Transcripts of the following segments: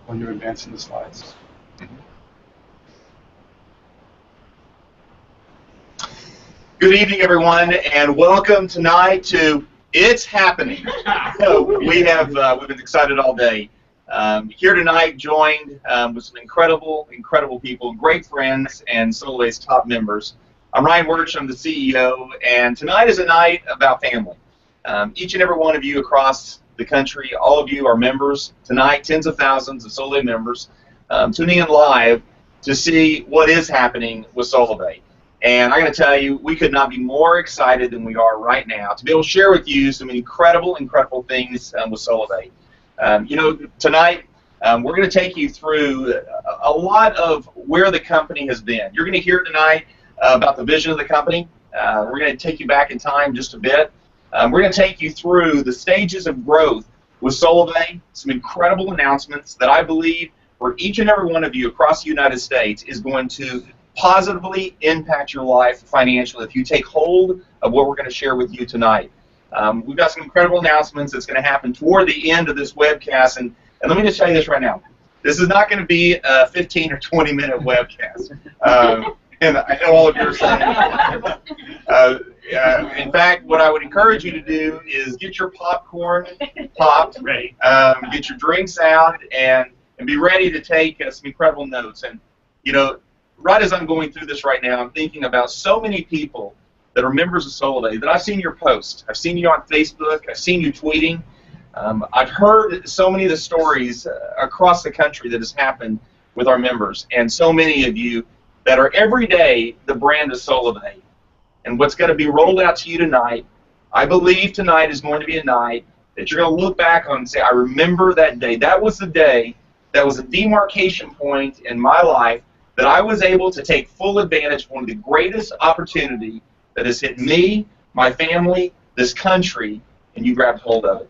when you're advancing the slides. Good evening, everyone, and welcome tonight to It's Happening. We've been excited all day. Here tonight, joined with some incredible people, great friends, and Solavei's top members. I'm Ryan Wirch, I'm the CEO, and tonight is a night about family. Each and every one of you across the country, all of you are members tonight, tens of thousands of Solavei members tuning in live to see what is happening with Solavei. And I got to tell you, we could not be more excited than we are right now to be able to share with you some incredible things with Solavei. Tonight we're going to take you through a lot of where the company has been. You're going to hear tonight about the vision of the company. We're going to take you back in time just a bit. We're going to take you through the stages of growth with Solavei, some incredible announcements that I believe for each and every one of you across the United States is going to positively impact your life financially if you take hold of what we're going to share with you tonight. We've got some incredible announcements that's going to happen toward the end of this webcast, and let me just tell you this right now. This is not going to be a 15 or 20-minute webcast. And I know all of you are saying in fact, what I would encourage you to do is get your popcorn popped, get your drinks out, and be ready to take some incredible notes. And, you know, right as I'm going through this right now, I'm thinking about so many people that are members of Solavei that I've seen your posts. I've seen you on Facebook. I've seen you tweeting. I've heard so many of the stories across the country that has happened with our members, and so many of you that are every day the brand of Solavei. And what's going to be rolled out to you tonight, I believe tonight is going to be a night that you're going to look back on and say, I remember that day. That was the day, that was a demarcation point in my life that I was able to take full advantage of one of the greatest opportunity that has hit me, my family, this country, and you grabbed hold of it.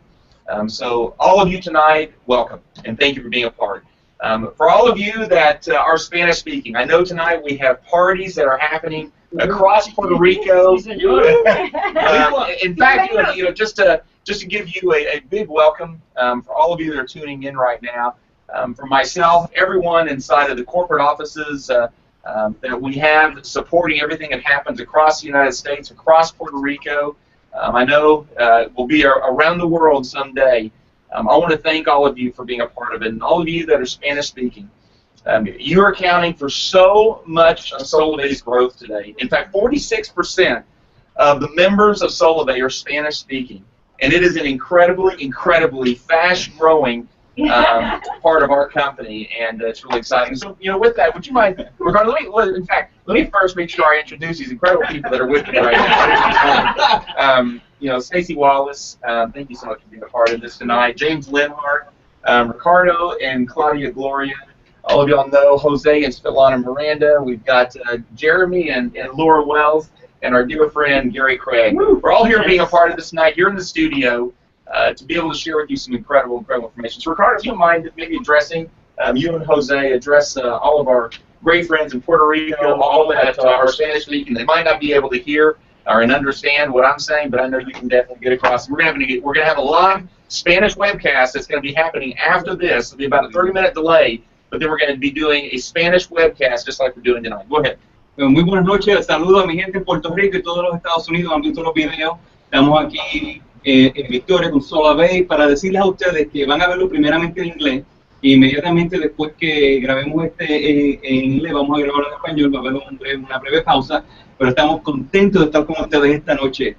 So all of you tonight, welcome, and thank you for being a part. For all of you that are Spanish speaking, I know tonight we have parties that are happening across Puerto Rico. In fact, just to give you a big welcome for all of you that are tuning in right now. For myself, everyone inside of the corporate offices that we have supporting everything that happens across the United States, across Puerto Rico. I know we'll be around the world someday. I want to thank all of you for being a part of it, and all of you that are Spanish speaking. You are accounting for so much of Solavei's growth today. In fact, 46% of the members of Solavei are Spanish speaking, and it is an incredibly fast-growing part of our company, and it's really exciting. So, with that, would you mind, Ricardo, let me first make sure I introduce these incredible people that are with me right now. Stacey Wallace, thank you so much for being a part of this tonight. James Linhart, Ricardo and Claudia Gloria. All of y'all know Jose and Svetlana Miranda. We've got Jeremy and Laura Wells, and our dear friend Gary Craig. We're all here being a part of this night here in the studio to be able to share with you some incredible information. So Ricardo, if you don't mind maybe addressing, you and Jose address all of our great friends in Puerto Rico, all that are Spanish speaking. They might not be able to hear or understand what I'm saying, but I know you can definitely get across. We're going to have a live Spanish webcast that's going to be happening after this. It'll be about a 30-minute delay, but then we're going to be doing a Spanish webcast just like we're doing tonight. Go ahead. Muy buenas noches, saludos a mi gente en Puerto Rico y todos los Estados Unidos, han visto los videos. Estamos aquí en Victoria con Solavei para decirles a ustedes que van a verlo primeramente en inglés e inmediatamente después que grabemos en inglés vamos a grabarlo en español, va a haber una breve pausa, pero estamos contentos de estar con ustedes esta noche.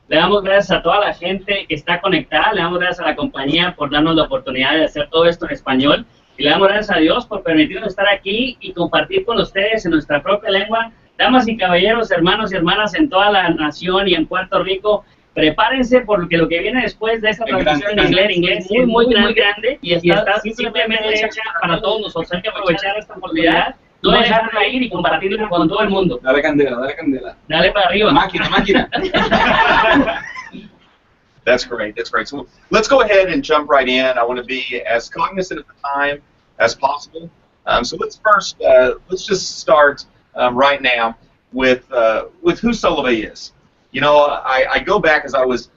Le damos gracias a toda la gente que está conectada, le damos gracias a la compañía por darnos la oportunidad de hacer todo esto en español. Y le damos gracias a Dios por permitirnos estar aquí y compartir con ustedes en nuestra propia lengua. Damas y caballeros, hermanos y hermanas en toda la nación y en Puerto Rico, prepárense porque lo que viene después de esta transmisión en inglés es muy grande y está simplemente hecha para todos nosotros. Hay que aprovechar esta oportunidad, no dejarla ir y compartirla con todo el mundo. Dale candela, dale candela. Dale para arriba. Máquina. That's great. So let's go ahead and jump right in. I want to be as cognizant of the time as possible. So let's just start right now with who Solavei is. I go back as I was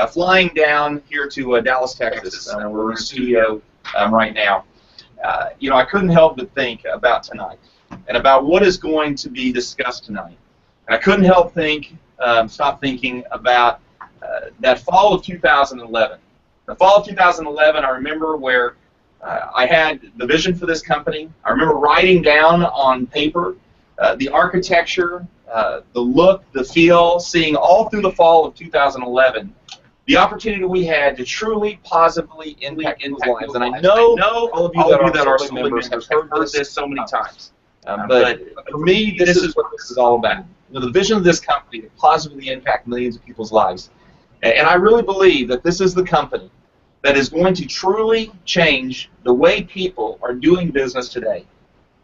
flying down here to Dallas, Texas. We're in a studio right now. I couldn't help but think about tonight and about what is going to be discussed tonight. And I couldn't help stop thinking about that fall of 2011. The fall of 2011, I remember where I had the vision for this company. I remember writing down on paper the architecture, the look, the feel, seeing all through the fall of 2011 the opportunity we had to truly positively impact people's lives. And I know all of you that are Solavei members have heard this so many times. But for me, this is what this is all about. The vision of this company to positively impact millions of people's lives. And I really believe that this is the company that is going to truly change the way people are doing business today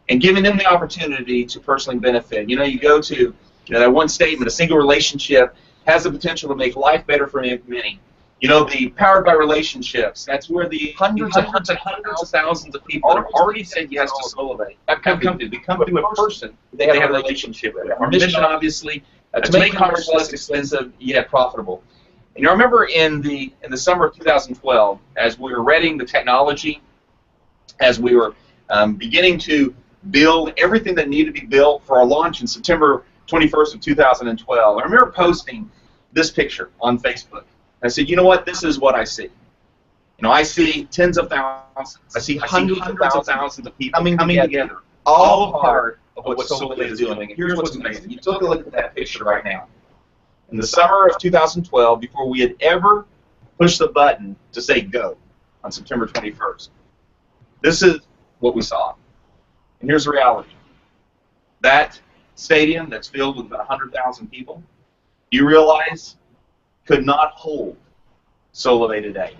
and giving them the opportunity to personally benefit. You go to that one statement, a single relationship has the potential to make life better for many. The Powered by Relationships, that's where the hundreds of thousands of people that have already said yes to Solavei have come to a person they have a relationship with. Our mission, obviously, to make commerce less expensive yet profitable. And I remember in the summer of 2012, as we were readying the technology, as we were beginning to build everything that needed to be built for our launch in September 21st of 2012. I remember posting this picture on Facebook. I said, you know what? This is what I see. I see tens of thousands. I see hundreds of thousands of people coming together, all part of what Solavei is doing. And here's what's amazing. You took a look at that picture right now. In the summer of 2012, before we had ever pushed the button to say go on September 21st, this is what we saw. And here's the reality. That stadium that's filled with about 100,000 people, you realize could not hold Solavei today.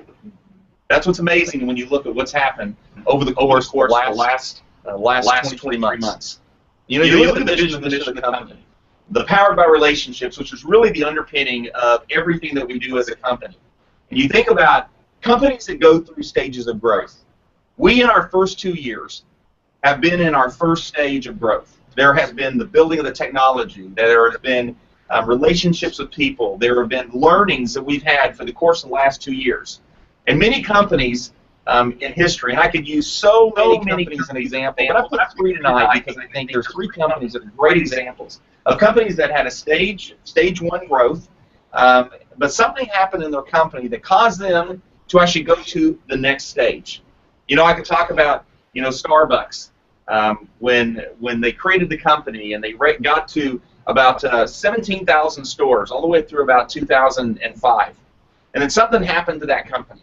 That's what's amazing when you look at what's happened over the course of the last 23 months. You look at the vision of the company. The Powered by Relationships, which is really the underpinning of everything that we do as a company. And you think about companies that go through stages of growth. We, in our first 2 years, have been in our first stage of growth. There has been the building of the technology. There has been relationships with people. There have been learnings that we've had for the course of the last 2 years. And many companies in history, and I could use so many companies as an example, but I put 3 tonight because I think there's 3 companies that are great examples of companies that had a stage 1 growth, but something happened in their company that caused them to actually go to the next stage. I could talk about, Starbucks, when they created the company and they got to about 17,000 stores all the way through about 2005. And then something happened to that company.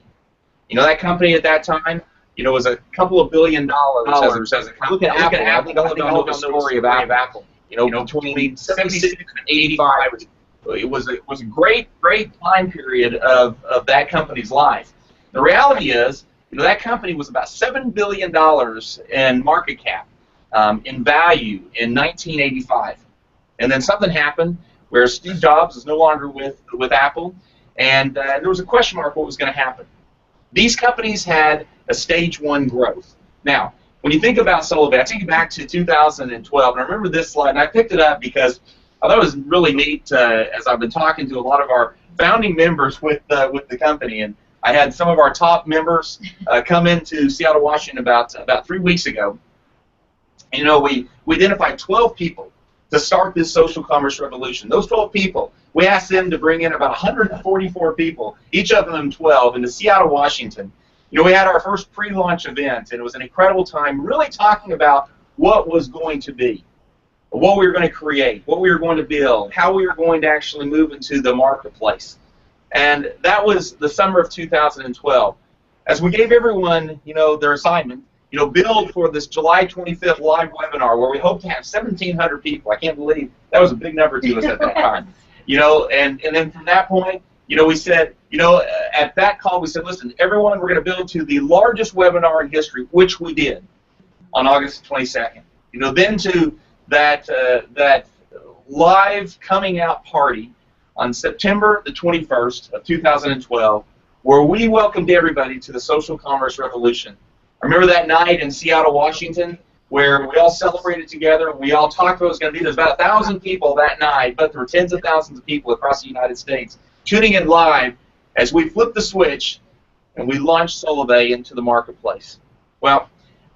That company at that time, was a couple of $1 billion as a company. Look at Apple. I think all of you know the story about Apple. Between 76 and 85, it was a great time period of that company's life. The reality is, that company was about $7 billion in market cap, in value in 1985. And then something happened where Steve Jobs is no longer with Apple, and there was a question mark what was going to happen. These companies had a stage 1 growth. Now, when you think about Solavei, I take you back to 2012, and I remember this slide, and I picked it up because I thought it was really neat as I've been talking to a lot of our founding members with the company, and I had some of our top members come into Seattle, Washington about 3 weeks ago. We identified 12 people to start this social commerce revolution. Those 12 people, we asked them to bring in about 144 people, each of them 12, into Seattle, Washington. We had our first pre-launch event, and it was an incredible time really talking about what was going to be, what we were going to create, what we were going to build, how we were going to actually move into the marketplace. And that was the summer of 2012. As we gave everyone, their assignment, build for this July 25th live webinar where we hope to have 1,700 people. I can't believe that was a big number to us at that time. And then from that point, we said, at that call, we said, listen, everyone, we're going to build to the largest webinar in history, which we did on August 22nd. Then to that live coming out party on September the 21st of 2012, where we welcomed everybody to the social commerce revolution. I remember that night in Seattle, Washington, where we all celebrated together. We all talked about what was going to be. There's about 1,000 people that night, but there were tens of thousands of people across the United States tuning in live as we flipped the switch and we launched Solavei into the marketplace. Well,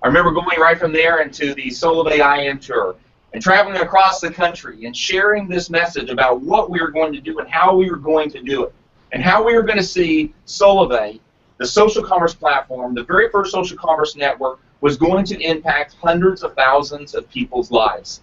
I remember going right from there into the Solavei IM Tour and traveling across the country and sharing this message about what we were going to do and how we were going to do it, and how we were going to see Solavei, the social commerce platform, the very first social commerce network, was going to impact hundreds of thousands of people's lives.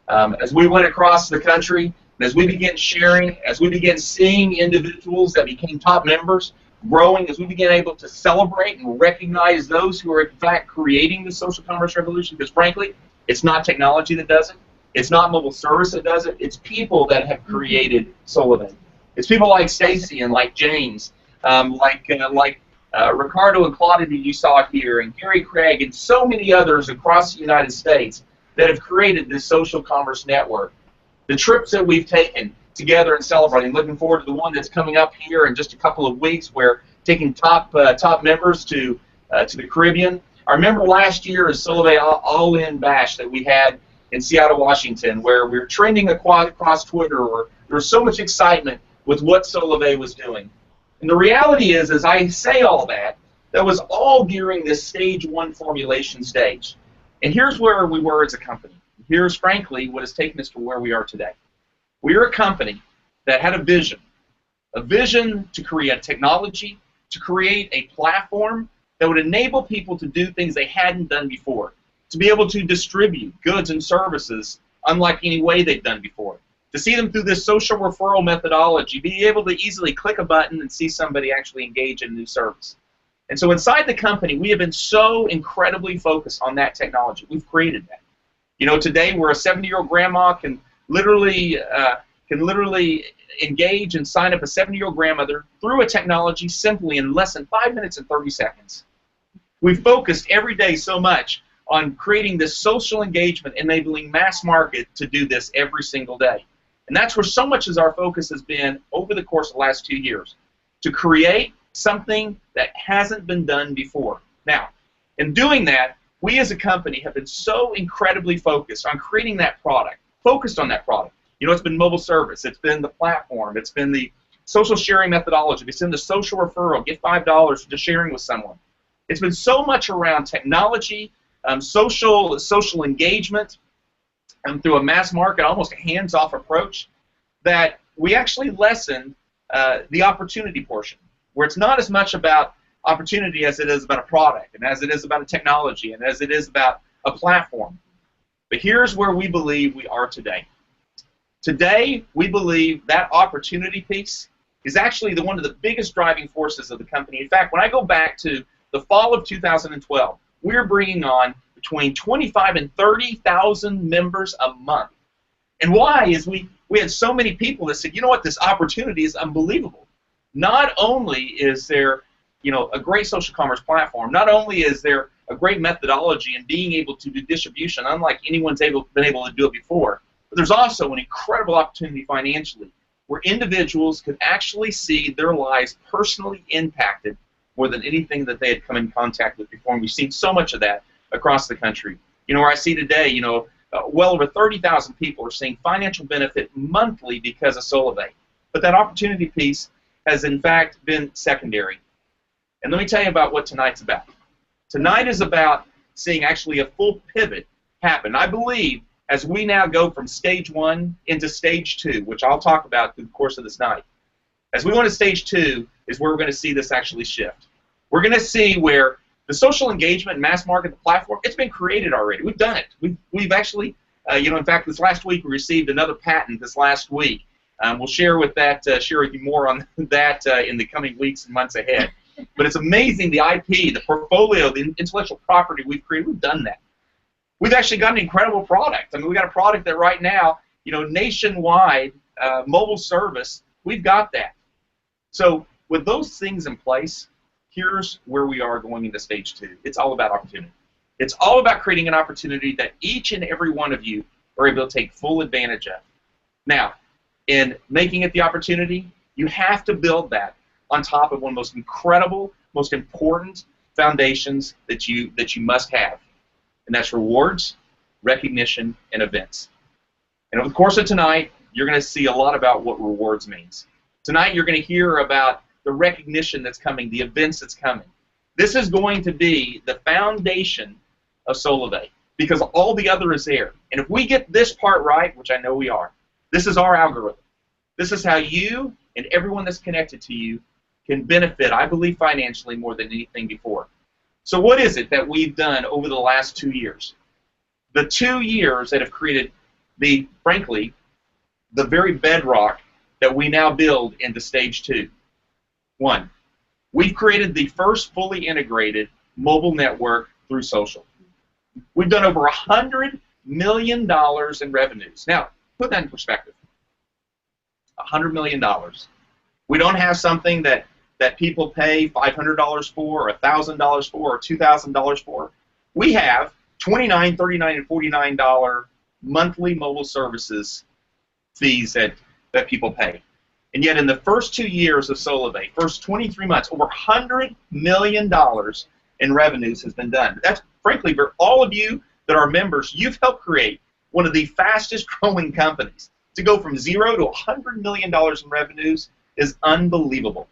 As we went across the country, and as we began sharing, as we began seeing individuals that became top members growing, as we began able to celebrate and recognize those who are in fact creating the social commerce revolution, because frankly, it's not technology that does it, it's not mobile service that does it, it's people that have created Solavei. It's people like Stacy and like James, Ricardo and Claudia that you saw here, and Gary Craig, and so many others across the United States that have created this social commerce network. The trips that we've taken together and celebrating, looking forward to the one that's coming up here in just a couple of weeks, where taking top members to the Caribbean. I remember last year is Solavei All-In Bash that we had in Seattle, Washington, where we were trending across Twitter, where there was so much excitement with what Solavei was doing. And the reality is, as I say all that was all during this stage 1 formulation stage. And here's where we were as a company. Here's, frankly, what has taken us to where we are today. We are a company that had a vision to create technology, to create a platform that would enable people to do things they hadn't done before, to be able to distribute goods and services unlike any way they've done before, to see them through this social referral methodology, be able to easily click a button and see somebody actually engage in a new service. And so inside the company, we have been so incredibly focused on that technology. We've created that. You know, today where a 70-year-old grandma can literally engage and sign up a 70-year-old grandmother through a technology simply in less than 5 minutes and 30 seconds. We've focused every day so much on creating this social engagement, enabling mass market to do this every single day. And that's where so much of our focus has been over the course of the last 2 years, to create something that hasn't been done before. Now, in doing that, we as a company have been so incredibly focused on creating that product, focused on that product. You know, it's been mobile service, it's been the platform, it's been the social sharing methodology, it's been the social referral, get $5 for just sharing with someone. It's been so much around technology, social engagement, through a mass market, almost a hands-off approach, that we actually lessened the opportunity portion, where it's not as much about opportunity as it is about a product, and as it is about a technology, and as it is about a platform. But here's where we believe we are today. Today, we believe that opportunity piece is actually one of the biggest driving forces of the company. In fact, when I go back to the fall of 2012, we're bringing on between 25 and 30,000 members a month. And why is we had so many people that said, you know what, this opportunity is unbelievable. Not only is there, you know, a great social commerce platform, not only is there a great methodology in being able to do distribution, unlike anyone's been able to do it before, but there's also an incredible opportunity financially, where individuals could actually see their lives personally impacted more than anything that they had come in contact with before. And we've seen so much of that across the country. You know, where I see today, you know, well over 30,000 people are seeing financial benefit monthly because of Solavei. But that opportunity piece has, in fact, been secondary. And let me tell you about what tonight's about. Tonight is about seeing actually a full pivot happen. I believe as we now go from stage 1 into stage 2, which I'll talk about through the course of this night, as we go into stage 2 is where we're going to see this actually shift. We're going to see where the social engagement, mass market, the platform, it's been created already. We've done it. We've actually, you know, in fact, this last week we received another patent this last week. We'll share with you more on that in the coming weeks and months ahead. But it's amazing the IP, the portfolio, the intellectual property we've created. We've done that. We've actually got an incredible product. I mean, we've got a product that right now, you know, nationwide mobile service, we've got that. So with those things in place, here's where we are going into stage 2. It's all about opportunity. It's all about creating an opportunity that each and every one of you are able to take full advantage of. Now, in making it the opportunity, you have to build that on top of one of the most incredible, most important foundations that you must have. And that's rewards, recognition, and events. And over the course of tonight, you're going to see a lot about what rewards means. Tonight, you're going to hear about the recognition that's coming, the events that's coming. This is going to be the foundation of Solavei because all the other is there. And if we get this part right, which I know we are, this is our algorithm. This is how you and everyone that's connected to you can benefit, I believe, financially more than anything before. So what is it that we've done over the last 2 years? The 2 years that have created frankly, the very bedrock that we now build into stage 2. 1, we've created the first fully integrated mobile network through social. We've done over $100 million in revenues. Now, put that in perspective. $100 million. We don't have something that people pay $500 for, or $1,000 for, or $2,000 for. We have $29, $39, and $49 monthly mobile services fees that people pay. And yet in the first 2 years of Solavei, first 23 months, over $100 million in revenues has been done. That's, frankly, for all of you that are members, you've helped create one of the fastest growing companies. To go from 0 to $100 million in revenues is unbelievable.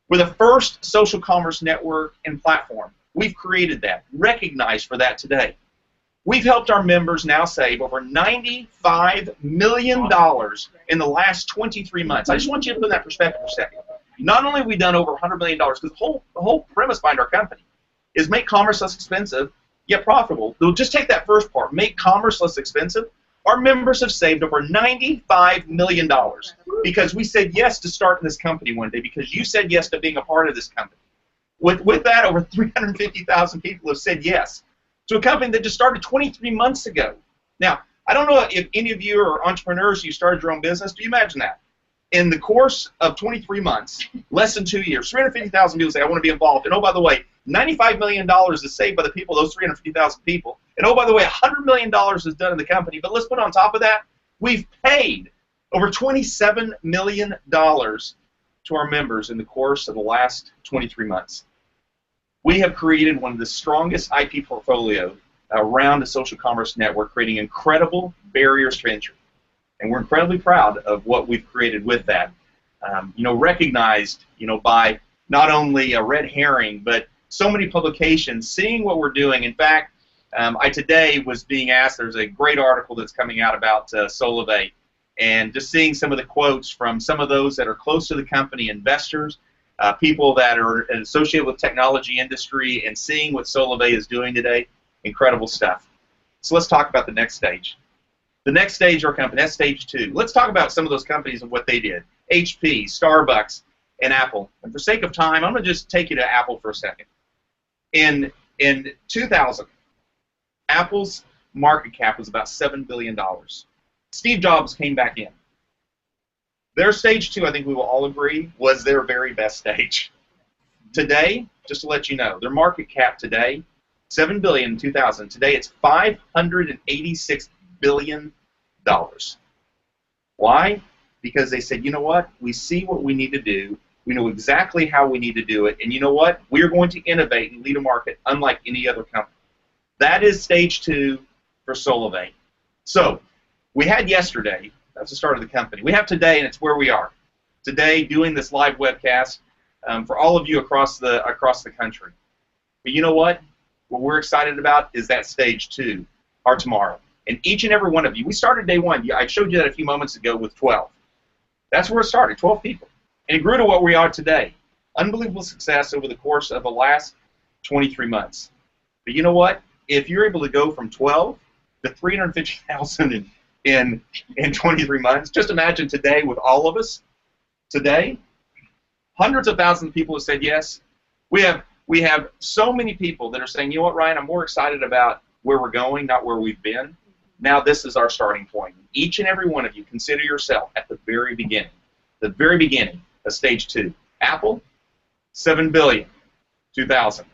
We're the first social commerce network and platform. We've created that, recognized for that today. We've helped our members now save over $95 million in the last 23 months. I just want you to put that in perspective for a second. Not only have we done over $100 million, because the whole premise behind our company is make commerce less expensive, yet profitable. So just take that first part, make commerce less expensive. Our members have saved over $95 million because we said yes to starting this company one day, because you said yes to being a part of this company. With that, over 350,000 people have said yes to a company that just started 23 months ago. Now, I don't know if any of you are entrepreneurs, you started your own business. Do you imagine that? In the course of 23 months, less than 2 years, 350,000 people say, I want to be involved. And oh, by the way, $95 million is saved by the people, those 350,000 people. And oh, by the way, $100 million is done in the company. But let's put on top of that, we've paid over $27 million to our members in the course of the last 23 months. We have created one of the strongest IP portfolio around the social commerce network, creating incredible barriers to entry. And we're incredibly proud of what we've created with that. Recognized, by not only a Red Herring, but so many publications seeing what we're doing. In fact, I today was being asked, there's a great article that's coming out about Solavei, and just seeing some of the quotes from some of those that are close to the company, investors, people that are associated with technology industry, and seeing what Solavei is doing today, incredible stuff. So let's talk about the next stage. The next stage of our company, that's stage 2. Let's talk about some of those companies and what they did. HP, Starbucks, and Apple. And for sake of time, I'm going to just take you to Apple for a second. In 2000, Apple's market cap was about $7 billion. Steve Jobs came back in. Their stage 2, I think we will all agree, was their very best stage. Today, just to let you know, their market cap today, $7 billion in 2000. Today it's $586 billion. Why? Because they said, you know what? We see what we need to do. We know exactly how we need to do it. And you know what? We're going to innovate and lead a market unlike any other company. That is stage 2 for Solavei. So we had yesterday, that's the start of the company. We have today, and it's where we are. Today, doing this live webcast for all of you across the country. But you know what? What we're excited about is that stage 2, our tomorrow. And each and every one of you, we started day 1. I showed you that a few moments ago with 12. That's where it started, 12 people. And it grew to what we are today. Unbelievable success over the course of the last 23 months. But you know what? If you're able to go from 12 to 350,000 in 23 months, just imagine today with all of us. Today, hundreds of thousands of people have said yes. We have so many people that are saying, you know what, Ryan, I'm more excited about where we're going, not where we've been. Now this is our starting point. Each and every one of you, consider yourself at the very beginning of stage 2. Apple, $7 billion, 2000.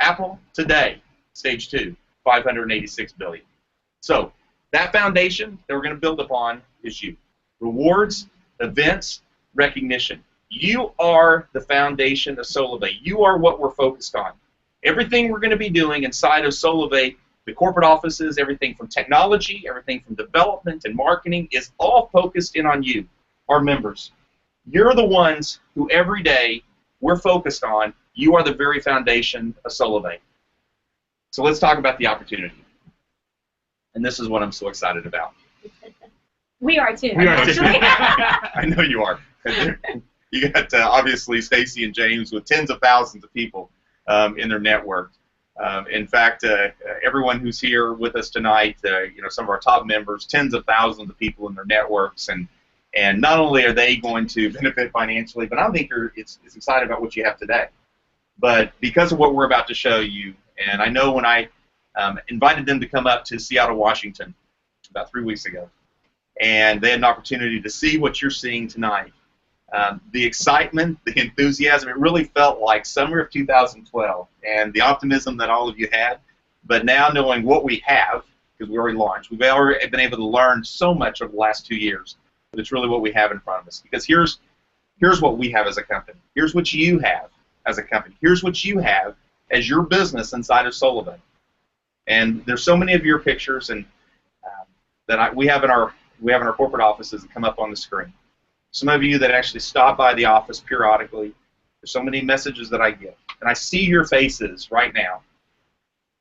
Apple, today, stage 2, $586 billion. So that foundation that we're going to build upon is you. Rewards, events, recognition. You are the foundation of Solavei. You are what we're focused on. Everything we're going to be doing inside of Solavei, the corporate offices, everything from technology, everything from development and marketing is all focused in on you, our members. You're the ones who every day we're focused on. You are the very foundation of Solavei. So let's talk about the opportunity. And this is what I'm so excited about. We are too. We are too. actually. I know you are. You got obviously Stacy and James with tens of thousands of people in their network. In fact, everyone who's here with us tonight, some of our top members, tens of thousands of people in their networks, and not only are they going to benefit financially, but I think it's excited about what you have today. But because of what we're about to show you, and I know when I invited them to come up to Seattle, Washington, about 3 weeks ago, and they had an opportunity to see what you're seeing tonight. The excitement, the enthusiasm, it really felt like summer of 2012, and the optimism that all of you had. But now knowing what we have, because we already launched, we've already been able to learn so much over the last 2 years, but it's really what we have in front of us. Because here's what we have as a company. Here's what you have as a company. Here's what you have as your business inside of Solavei. And there's so many of your pictures and we have in our corporate offices that come up on the screen. Some of you that actually stop by the office periodically. There's so many messages that I get. And I see your faces right now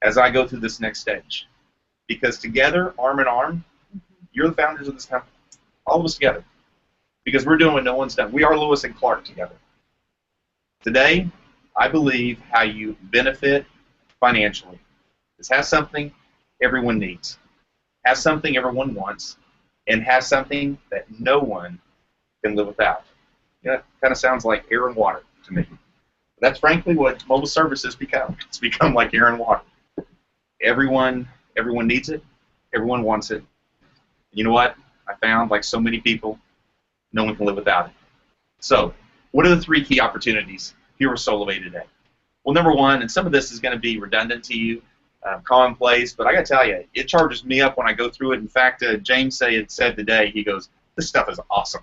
as I go through this next stage. Because together, arm in arm, you're the founders of this company. All of us together. Because we're doing what no one's done. We are Lewis and Clark together. Today, I believe how you benefit financially is have something everyone needs. Have something everyone wants. And have something that no one can live without. It kind of sounds like air and water to me. But that's frankly what mobile services become. It's become like air and water. Everyone needs it. Everyone wants it. You know what? I found, like so many people, no one can live without it. So, what are the 3 key opportunities here with Solavei today? Well, number one, and some of this is going to be redundant to you, commonplace, but I got to tell you, it charges me up when I go through it. In fact, James said today, he goes, this stuff is awesome.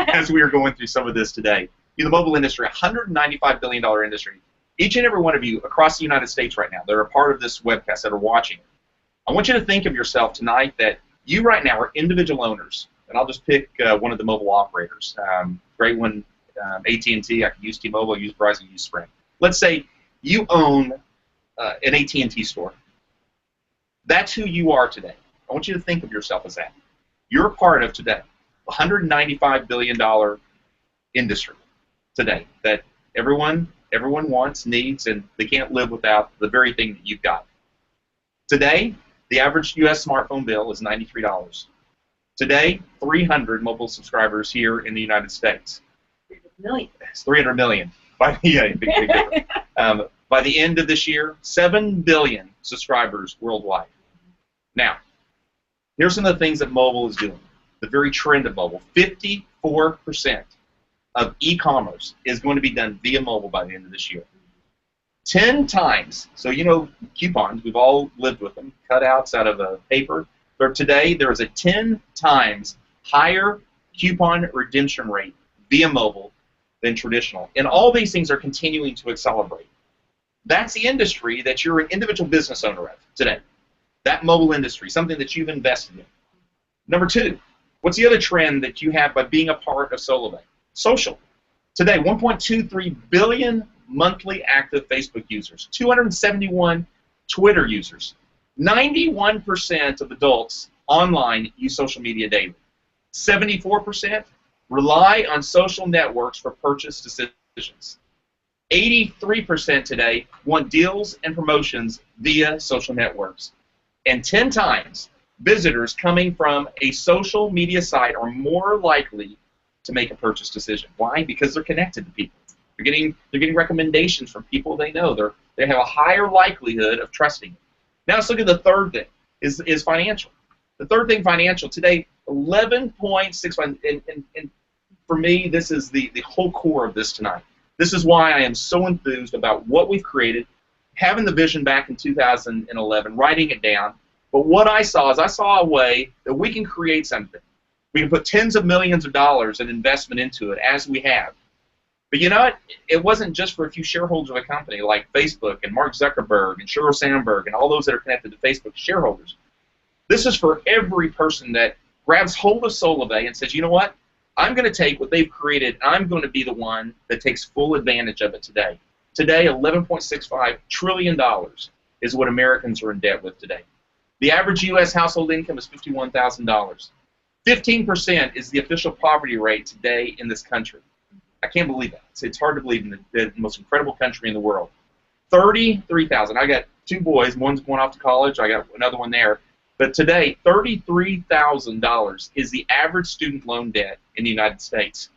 As we are going through some of this today. The mobile industry, $195 billion industry. Each and every one of you across the United States right now that are a part of this webcast, that are watching, I want you to think of yourself tonight that you right now are individual owners. And I'll just pick one of the mobile operators. Great one, AT&T. I can use T-Mobil, use Verizon, use Sprint. Let's say you own an AT&T store. That's who you are today. I want you to think of yourself as that. You're a part of today, $195 billion industry today that everyone wants, needs, and they can't live without the very thing that you've got. Today, the average U.S. smartphone bill is $93. Today, 300 mobile subscribers here in the United States. 300 million. It's 300 million. By the end of this year, 7 billion subscribers worldwide. Now, here's some of the things that mobile is doing. The very trend of mobile. 54% of e-commerce is going to be done via mobile by the end of this year. 10 times, so you know coupons, we've all lived with them, cutouts out of a paper. But today, there is a 10 times higher coupon redemption rate via mobile than traditional. And all these things are continuing to accelerate. That's the industry that you're an individual business owner of today. That mobile industry, something that you've invested in. Number 2, what's the other trend that you have by being a part of Solavei? Social. Today, 1.23 billion monthly active Facebook users, 271 Twitter users. 91% of adults online use social media daily. 74% rely on social networks for purchase decisions. 83% today want deals and promotions via social networks. And 10 times, visitors coming from a social media site are more likely to make a purchase decision. Why? Because they're connected to people. They're getting recommendations from people they know. They have a higher likelihood of trusting it. Now let's look at the third thing, is financial. The third thing, financial. Today, 11.65, and for me, this is the whole core of this tonight. This is why I am so enthused about what we've created, having the vision back in 2011, writing it down. But what I saw is I saw a way that we can create something. We can put tens of millions of dollars in investment into it, as we have. But you know what? It wasn't just for a few shareholders of a company like Facebook and Mark Zuckerberg and Sheryl Sandberg and all those that are connected to Facebook shareholders. This is for every person that grabs hold of Solavei and says, you know what? I'm going to take what they've created, and I'm going to be the one that takes full advantage of it today. Today, $11.65 trillion is what Americans are in debt with today. The average U.S. household income is $51,000. 15% is the official poverty rate today in this country. I can't believe that. It's hard to believe in the most incredible country in the world. 33,000. I got two boys. One's going off to college. I got another one there. But today, $33,000 is the average student loan debt in the United States.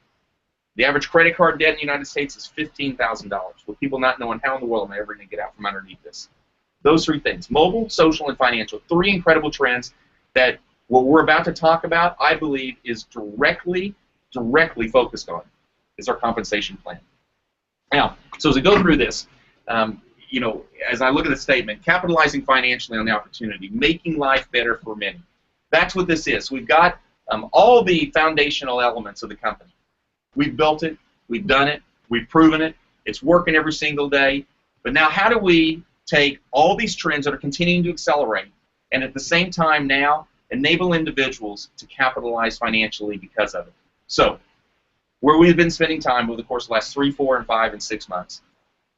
The average credit card debt in the United States is $15,000, with people not knowing how in the world am I ever going to get out from underneath this. Those three things, mobile, social, and financial, three incredible trends that what we're about to talk about, I believe, is directly focused on, is our compensation plan. Now, so as we go through this, you know, as I look at the statement, capitalizing financially on the opportunity, making life better for many. That's what this is. We've got all the foundational elements of the company. We've built it, we've done it, we've proven it, it's working every single day. But now how do we take all these trends that are continuing to accelerate and at the same time now enable individuals to capitalize financially because of it? So, where we've been spending time over the course of the last 3, 4, and 5, and 6 months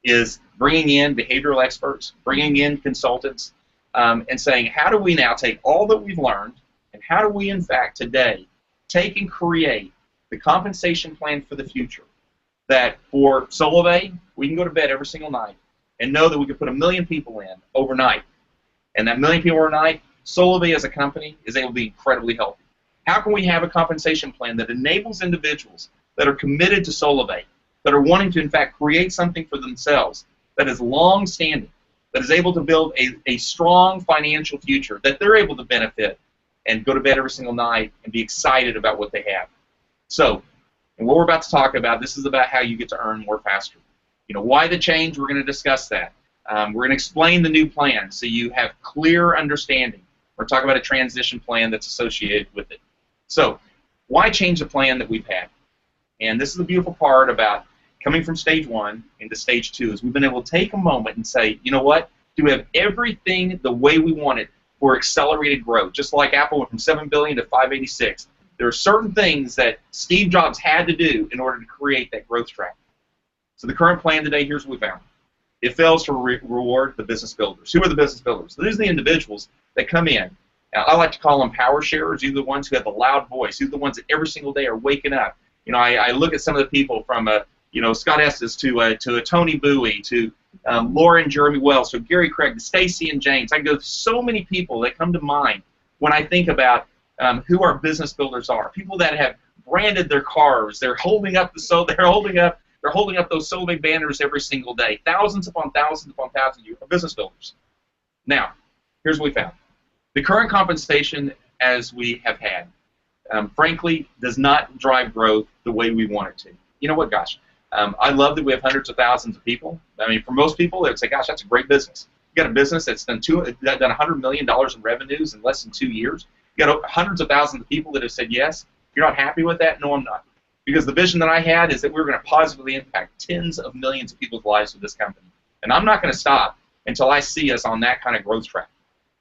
is bringing in behavioral experts, bringing in consultants, and saying, how do we now take all that we've learned, and how do we, in fact, today, take and create the compensation plan for the future that for Solavei, we can go to bed every single night and know that we can put 1 million people in overnight. And that 1 million people overnight, Solavei as a company is able to be incredibly healthy. How can we have a compensation plan that enables individuals that are committed to Solavei, that are wanting to, in fact, create something for themselves that is long-standing, that is able to build a strong financial future, that they're able to benefit and go to bed every single night and be excited about what they have. So, and what we're about to talk about, this is about how you get to earn more faster. You know, why the change? We're going to discuss that. We're going to explain the new plan so you have clear understanding. We're talking about a transition plan that's associated with it. So, why change the plan that we've had? And this is the beautiful part about coming from stage 1 into stage 2 is we've been able to take a moment and say, you know what? Do we have everything the way we want it for accelerated growth? Just like Apple went from 7 billion to 586. There are certain things that Steve Jobs had to do in order to create that growth track. So the current plan today, here's what we found. It fails to reward the business builders. Who are the business builders? These are the individuals that come in. Now, I like to call them power sharers. These are the ones who have the loud voice. These are the ones that every single day are waking up. You know, I look at some of the people from, you know, Scott Estes to a Tony Bowie to Laura and Jeremy Wells, to Gary Craig, to Stacy and James. I can go through so many people that come to mind when I think about who our business builders are. People that have branded their cars. They're holding up they're holding up those Solavei banners every single day. Thousands upon thousands upon thousands of business builders. Now, here's what we found. The current compensation as we have had, frankly, does not drive growth the way we want it to. You know what, gosh, I love that we have hundreds of thousands of people. I mean, for most people, they would say, gosh, that's a great business. You got a business that's done $100 million in revenues in less than 2 years. You got hundreds of thousands of people that have said yes. You're not happy with that? No, I'm not. Because the vision that I had is that we were going to positively impact tens of millions of people's lives with this company. And I'm not going to stop until I see us on that kind of growth track.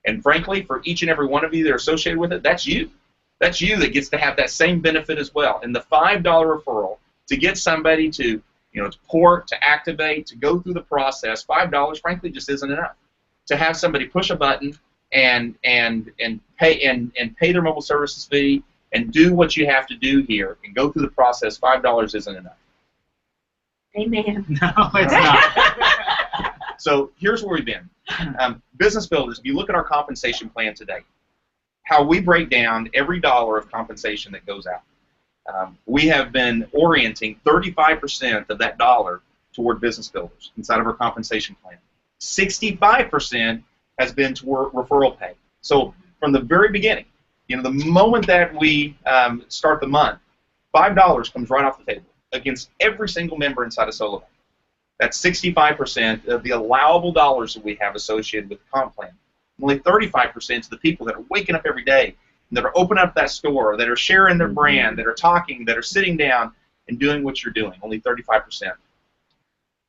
And frankly, for each and every one of you that are associated with it, that's you. That's you that gets to have that same benefit as well. And the $5 referral to get somebody to, you know, to port, to activate, to go through the process, $5 frankly just isn't enough. To have somebody push a button and pay their mobile services fee and do what you have to do here and go through the process, $5 isn't enough. Amen. No, it's not. So here's where we've been. Business builders, if you look at our compensation plan today, how we break down every dollar of compensation that goes out. We have been orienting 35% of that dollar toward business builders inside of our compensation plan. 65% has been toward referral pay. So from the very beginning, you know, the moment that we start the month, $5 comes right off the table against every single member inside of Solavei. That's 65% of the allowable dollars that we have associated with the comp plan. Only 35% to the people that are waking up every day, that are opening up that store, that are sharing their brand, that are talking, that are sitting down and doing what you're doing. Only 35%.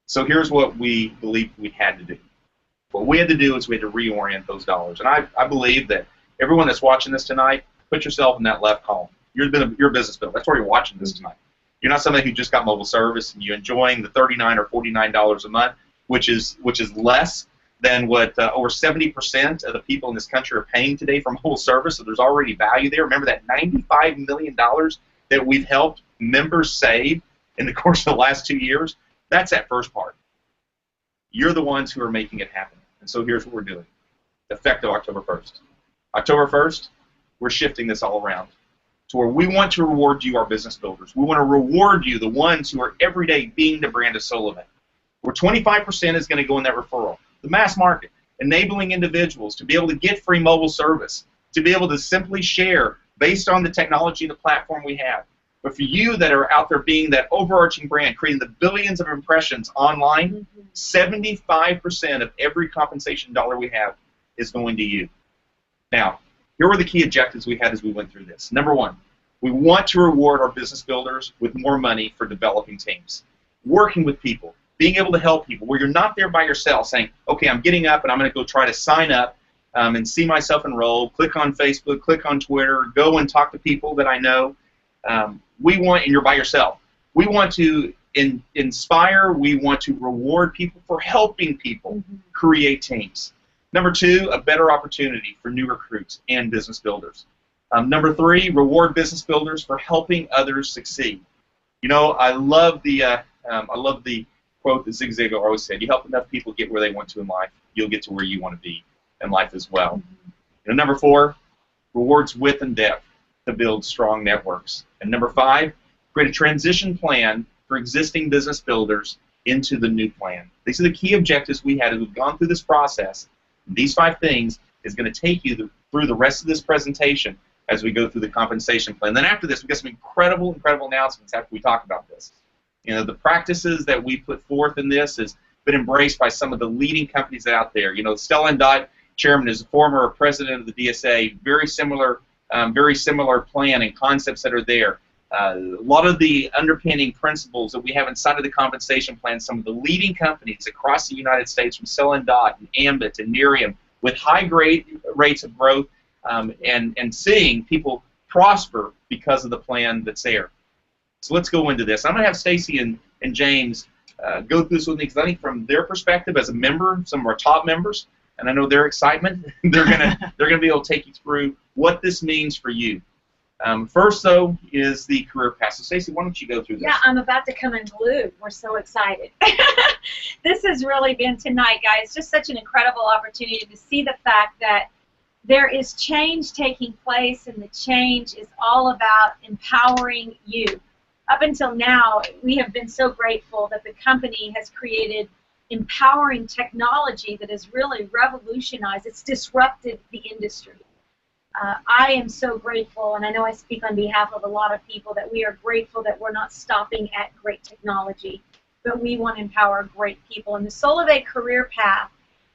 So here's what we believed we had to do. What we had to do is we had to reorient those dollars. And I believe that everyone that's watching this tonight, put yourself in that left column. you're a business builder. That's why you're watching this tonight. You're not somebody who just got mobile service and you're enjoying the $39 or $49 a month, which is less than what over 70% of the people in this country are paying today for mobile service. So there's already value there. Remember that $95 million that we've helped members save in the course of the last 2 years? That's that first part. You're the ones who are making it happen. And so here's what we're doing. Effective October 1st. October 1st, we're shifting this all around to where we want to reward you, our business builders. We want to reward you, the ones who are every day being the brand of Solavei. Where 25% is going to go in that referral. The mass market, enabling individuals to be able to get free mobile service, to be able to simply share based on the technology and the platform we have. But for you that are out there being that overarching brand, creating the billions of impressions online, 75% of every compensation dollar we have is going to you. Now, here were the key objectives we had as we went through this. Number one, we want to reward our business builders with more money for developing teams, working with people, being able to help people, where you're not there by yourself saying, okay, I'm getting up and I'm going to go try to sign up and see myself enroll, click on Facebook, click on Twitter, go and talk to people that I know. We want, and you're by yourself, we want to inspire, we want to reward people for helping people create teams. Number two, a better opportunity for new recruits and business builders. Number three, reward business builders for helping others succeed. You know, I love the quote that Zig Ziglar always said: "You help enough people get where they want to in life, you'll get to where you want to be in life as well." You know, number four, rewards width and depth to build strong networks. And number five, create a transition plan for existing business builders into the new plan. These are the key objectives we had as we've gone through this process. These 5 things is going to take you through the rest of this presentation as we go through the compensation plan. Then after this, we've got some incredible announcements after we talk about this. You know, the practices that we put forth in this has been embraced by some of the leading companies out there. You know, Stella and Dot chairman is a former president of the DSA. Very similar plan and concepts that are there. A lot of the underpinning principles that we have inside of the compensation plan, some of the leading companies across the United States, from Stella and Dot and Ambit and Nerium, with high rates of growth and seeing people prosper because of the plan that's there. So let's go into this. I'm going to have Stacy and James go through this with me, because I think from their perspective as a member, some of our top members, and I know their excitement, they're gonna be able to take you through what this means for you. First, though, is the career path. So, Stacy, why don't you go through this? Yeah, I'm about to come unglued. We're so excited. This has really been tonight, guys, just such an incredible opportunity to see the fact that there is change taking place, and the change is all about empowering you. Up until now, we have been so grateful that the company has created empowering technology that has really revolutionized, it's disrupted the industry. I am so grateful, and I know I speak on behalf of a lot of people, that we are grateful that we're not stopping at great technology, but we want to empower great people. And the Solavei career path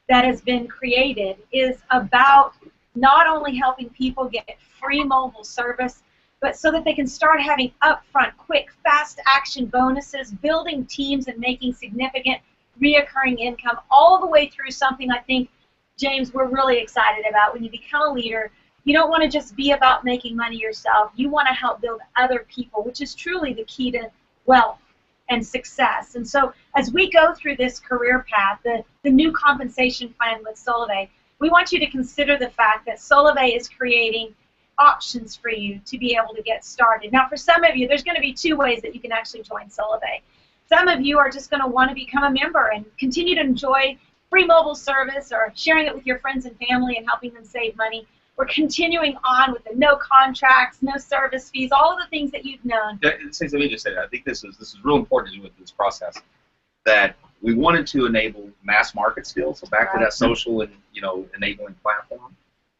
that has been created is about not only helping people get free mobile service, but so that they can start having upfront, quick, fast action bonuses, building teams and making significant reoccurring income, all the way through something I think, James, we're really excited about. When you become a leader, you don't want to just be about making money yourself. You want to help build other people, which is truly the key to wealth and success. And so as we go through this career path, the new compensation plan with Solavei, we want you to consider the fact that Solavei is creating options for you to be able to get started. Now, for some of you, there's going to be 2 ways that you can actually join Solavei. Some of you are just going to want to become a member and continue to enjoy free mobile service, or sharing it with your friends and family and helping them save money. We're continuing on with the no contracts, no service fees, all of the things that you've known. Let me just say that. I think this is real important to do with this process, that we wanted to enable mass market skills, so back to that social and enabling platform.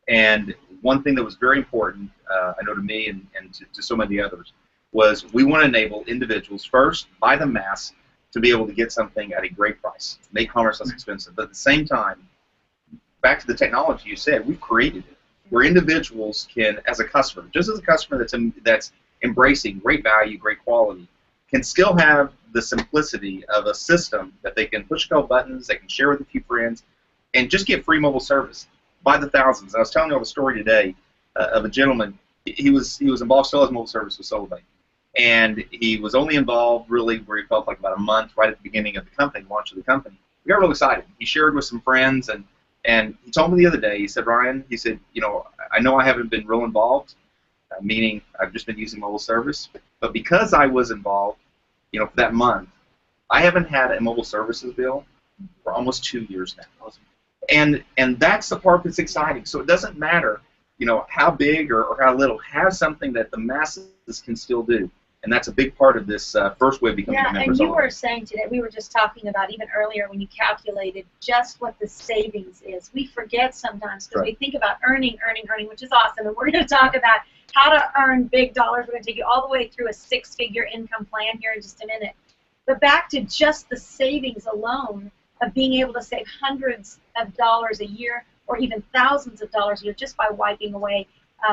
And one thing that was very important, I know to me and to so many others, was we want to enable individuals first, by the mass, to be able to get something at a great price, make commerce less expensive. But at the same time, back to the technology you said, we've created it, where individuals can, as a customer, just as a customer that's embracing great value, great quality, can still have the simplicity of a system that they can push a couple buttons, they can share with a few friends, and just get free mobile service by the thousands. I was telling you a story today of a gentleman he was involved still as mobile service with Solavei. And he was only involved really where he felt like about a month right at the beginning of the company, launch of the company. We got real excited. He shared with some friends, and he told me the other day, he said, Ryan, he said, you know, I know I haven't been real involved, meaning I've just been using mobile service, but because I was involved, you know, for that month, I haven't had a mobile services bill for almost 2 years now. And that's the part that's exciting. So it doesn't matter, you know, how big or how little, have something that the masses can still do. And that's a big part of this first way of becoming a member. And you were saying today, we were just talking about even earlier when you calculated just what the savings is. We forget sometimes because we think about earning, which is awesome. And we're going to talk about how to earn big dollars. We're going to take you all the way through a 6-figure income plan here in just a minute. But back to just the savings alone of being able to save hundreds of dollars a year or even thousands of dollars a year just by wiping away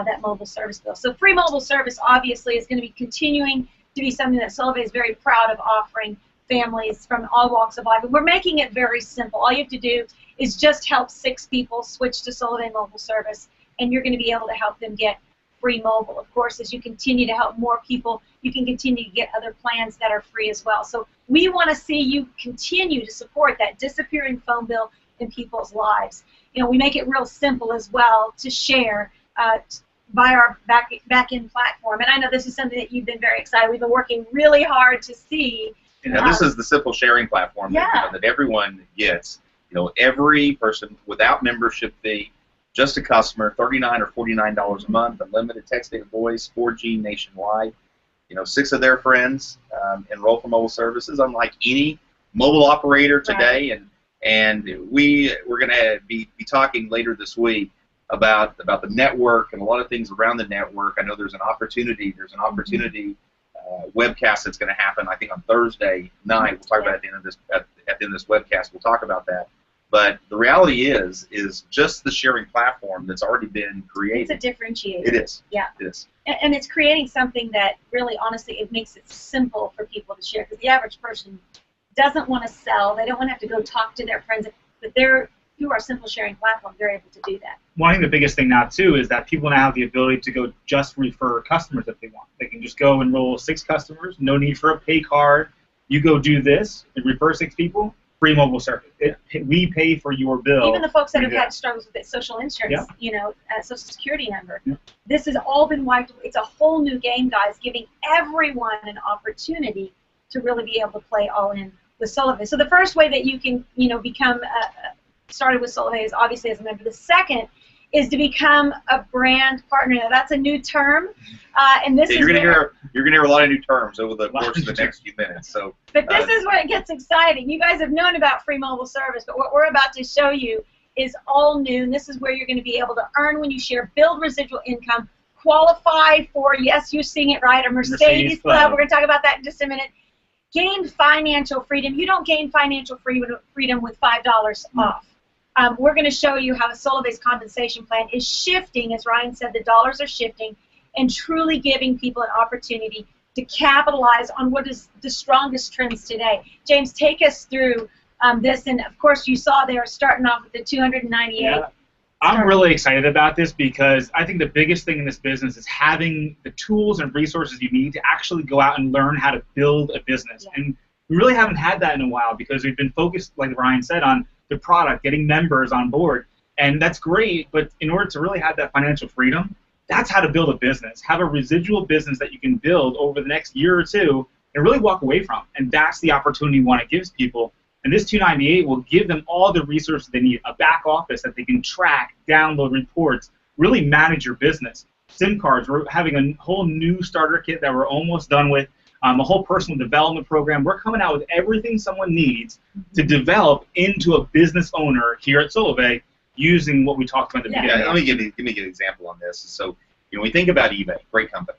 that mobile service bill. So free mobile service obviously is going to be continuing to be something that Solavei is very proud of offering families from all walks of life. And we're making it very simple. All you have to do is just help 6 people switch to Solavei mobile service, and you're going to be able to help them get free mobile. Of course, as you continue to help more people, you can continue to get other plans that are free as well. So we want to see you continue to support that disappearing phone bill in people's lives. You know, we make it real simple as well to share by our back-end platform. And I know this is something that you've been very excited. We've been working really hard to see. You know, this is the simple sharing platform that everyone gets. You know, every person without membership fee, just a customer, $39 or $49 a month, unlimited text, data, voice, 4G nationwide. You know, 6 of their friends enroll for mobile services, unlike any mobile operator today. And we're going to be talking later this week about the network and a lot of things around the network. I know there's an opportunity. Webcast that's going to happen, I think, on Thursday night. We'll talk about it at the end of this webcast. We'll talk about that. But the reality is just the sharing platform that's already been created. It's a differentiator. It is. Yeah. It is. And it's creating something that really, honestly, it makes it simple for people to share, because the average person doesn't want to sell. They don't want to have to go talk to their friends. But through our simple sharing platform, they're able to do that. Well, I think the biggest thing now, too, is that people now have the ability to go just refer customers if they want. They can just go enroll 6 customers, no need for a pay card. You go do this and refer 6 people, free mobile service. We pay for your bill. Even the folks that have had struggles with social insurance, you know, Social Security number. This has all been wiped away. It's a whole new game, guys, giving everyone an opportunity to really be able to play all in with Solavei. So the first way that you can, you know, become started with Solavei is obviously as a member. The second is to become a brand partner. Now, that's a new term, and this you're going to hear a lot of new terms over the course of the next few minutes. So, but this is where it gets exciting. You guys have known about free mobile service, but what we're about to show you is all new, and this is where you're going to be able to earn when you share, build residual income, qualify for, yes, you're seeing it right, a Mercedes Club. We're going to talk about that in just a minute. Gain financial freedom. You don't gain financial freedom with $5 off. We're going to show you how the Solavei's compensation plan is shifting. As Ryan said, the dollars are shifting and truly giving people an opportunity to capitalize on what is the strongest trends today. James, take us through this. And, of course, you saw they are starting off with the 298. Yeah. I'm really excited about this because I think the biggest thing in this business is having the tools and resources you need to actually go out and learn how to build a business. And we really haven't had that in a while because we've been focused, like Ryan said, on the product, getting members on board. And that's great, but in order to really have that financial freedom, that's how to build a business. Have a residual business that you can build over the next year or two and really walk away from. And that's the opportunity one it gives people. And this 298 will give them all the resources they need, a back office that they can track, download reports, really manage your business. SIM cards, we're having a whole new starter kit that we're almost done with, a whole personal development program. We're coming out with everything someone needs to develop into a business owner here at Solavei using what we talked about at the beginning. Yeah, let me give you an example on this. So, you know, we think about eBay, great company.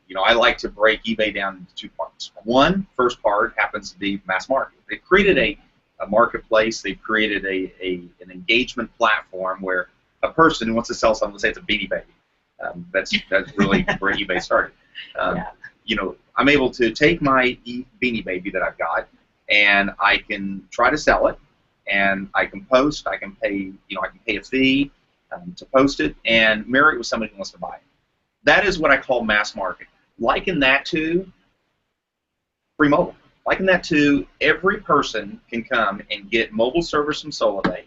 You know, I like to break eBay down into 2 parts. One, first part happens to be mass market. They've created a marketplace. They've created an engagement platform where a person who wants to sell something, let's say it's a Beanie Baby. That's really where eBay started. You know, I'm able to take my Beanie Baby that I've got, and I can try to sell it, and I can post. I can pay. You know, I can pay a fee to post it, and marry it with somebody who wants to buy it. that is what I call mass market. Liken that to free mobile. Liken that to every person can come and get mobile service from Solavei.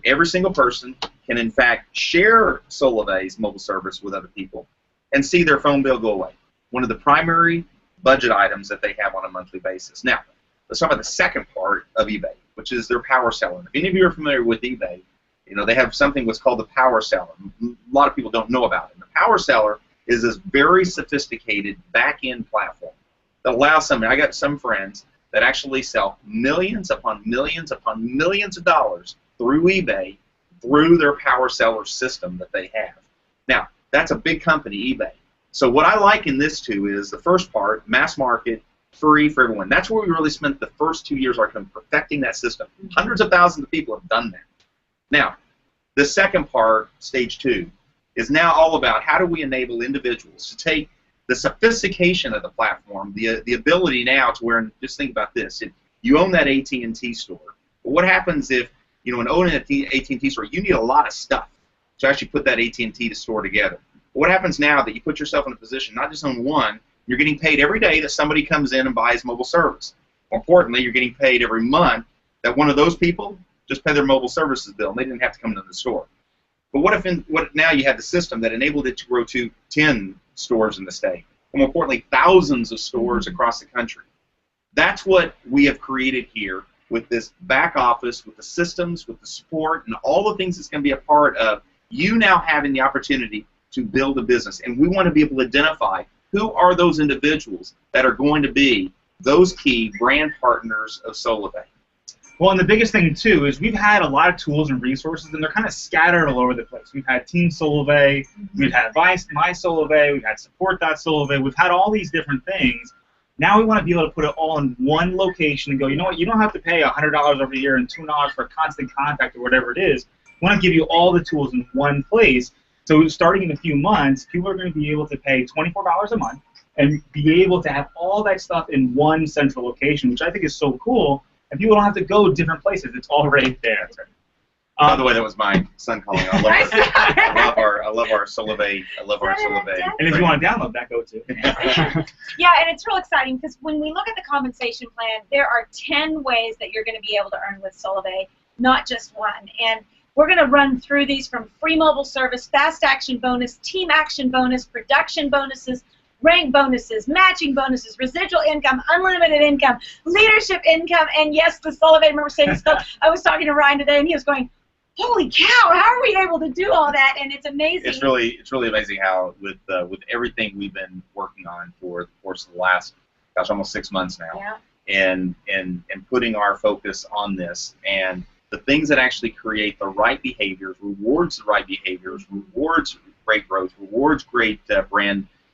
Every single person can, in fact, share Solavei's mobile service with other people and see their phone bill go away. One of the primary budget items that they have on a monthly basis. Now, let's talk about the second part of eBay, which is their power seller. If any of you are familiar with eBay, you know, they have something what's called the power seller. A lot of people don't know about it. The power seller is this very sophisticated back-end platform that allows somebody, I got some friends that actually sell millions upon millions upon millions of dollars through eBay through their power seller system that they have. Now, that's a big company, eBay. So what I liken this to is the first part, mass market, free for everyone. That's where we really spent the first 2 years perfecting that system. Hundreds of thousands of people have done that. Now, the second part, stage 2, is now all about how do we enable individuals to take the sophistication of the platform, the ability now to where, just think about this, if you own that AT&T store, but what happens if, you know, in owning an AT&T store, you need a lot of stuff to actually put that AT&T store together. But what happens now that you put yourself in a position, not just on one, you're getting paid every day that somebody comes in and buys mobile service. More importantly, you're getting paid every month that one of those people just pay their mobile services bill, and they didn't have to come to the store. But what if now you had the system that enabled it to grow to 10 stores in the state, and more importantly, thousands of stores across the country? That's what we have created here with this back office, with the systems, with the support, and all the things that's going to be a part of you now having the opportunity to build a business. And we want to be able to identify who are those individuals that are going to be those key brand partners of Solavei. Well, and the biggest thing, too, is we've had a lot of tools and resources, and they're kind of scattered all over the place. We've had Team Solavei, we've had My Solavei, we've had Support.Solavei, we've had all these different things. Now we want to be able to put it all in one location and go, you know what, you don't have to pay $100 over here and $2 for constant contact or whatever it is. We want to give you all the tools in one place. So starting in a few months, people are going to be able to pay $24 a month and be able to have all that stuff in one central location, which I think is so cool. And people don't have to go different places. It's all right there. By the way, that was my son calling. I love our Solavei. I love our Solavei. And if you want to download that, go to. Yeah, and it's real exciting because when we look at the compensation plan, there are 10 ways that you're going to be able to earn with Solavei, not just one. And we're going to run through these from free mobile service, fast action bonus, team action bonus, production bonuses, rank bonuses, matching bonuses, residual income, unlimited income, leadership income, and yes, the Solavei Mercedes Club. I was talking to Ryan today, and he was going, holy cow, how are we able to do all that? And it's amazing. It's really amazing how with everything we've been working on for the course of the last, gosh, almost 6 months now, and putting our focus on this, and the things that actually create the right behaviors, rewards the right behaviors, rewards great growth, rewards great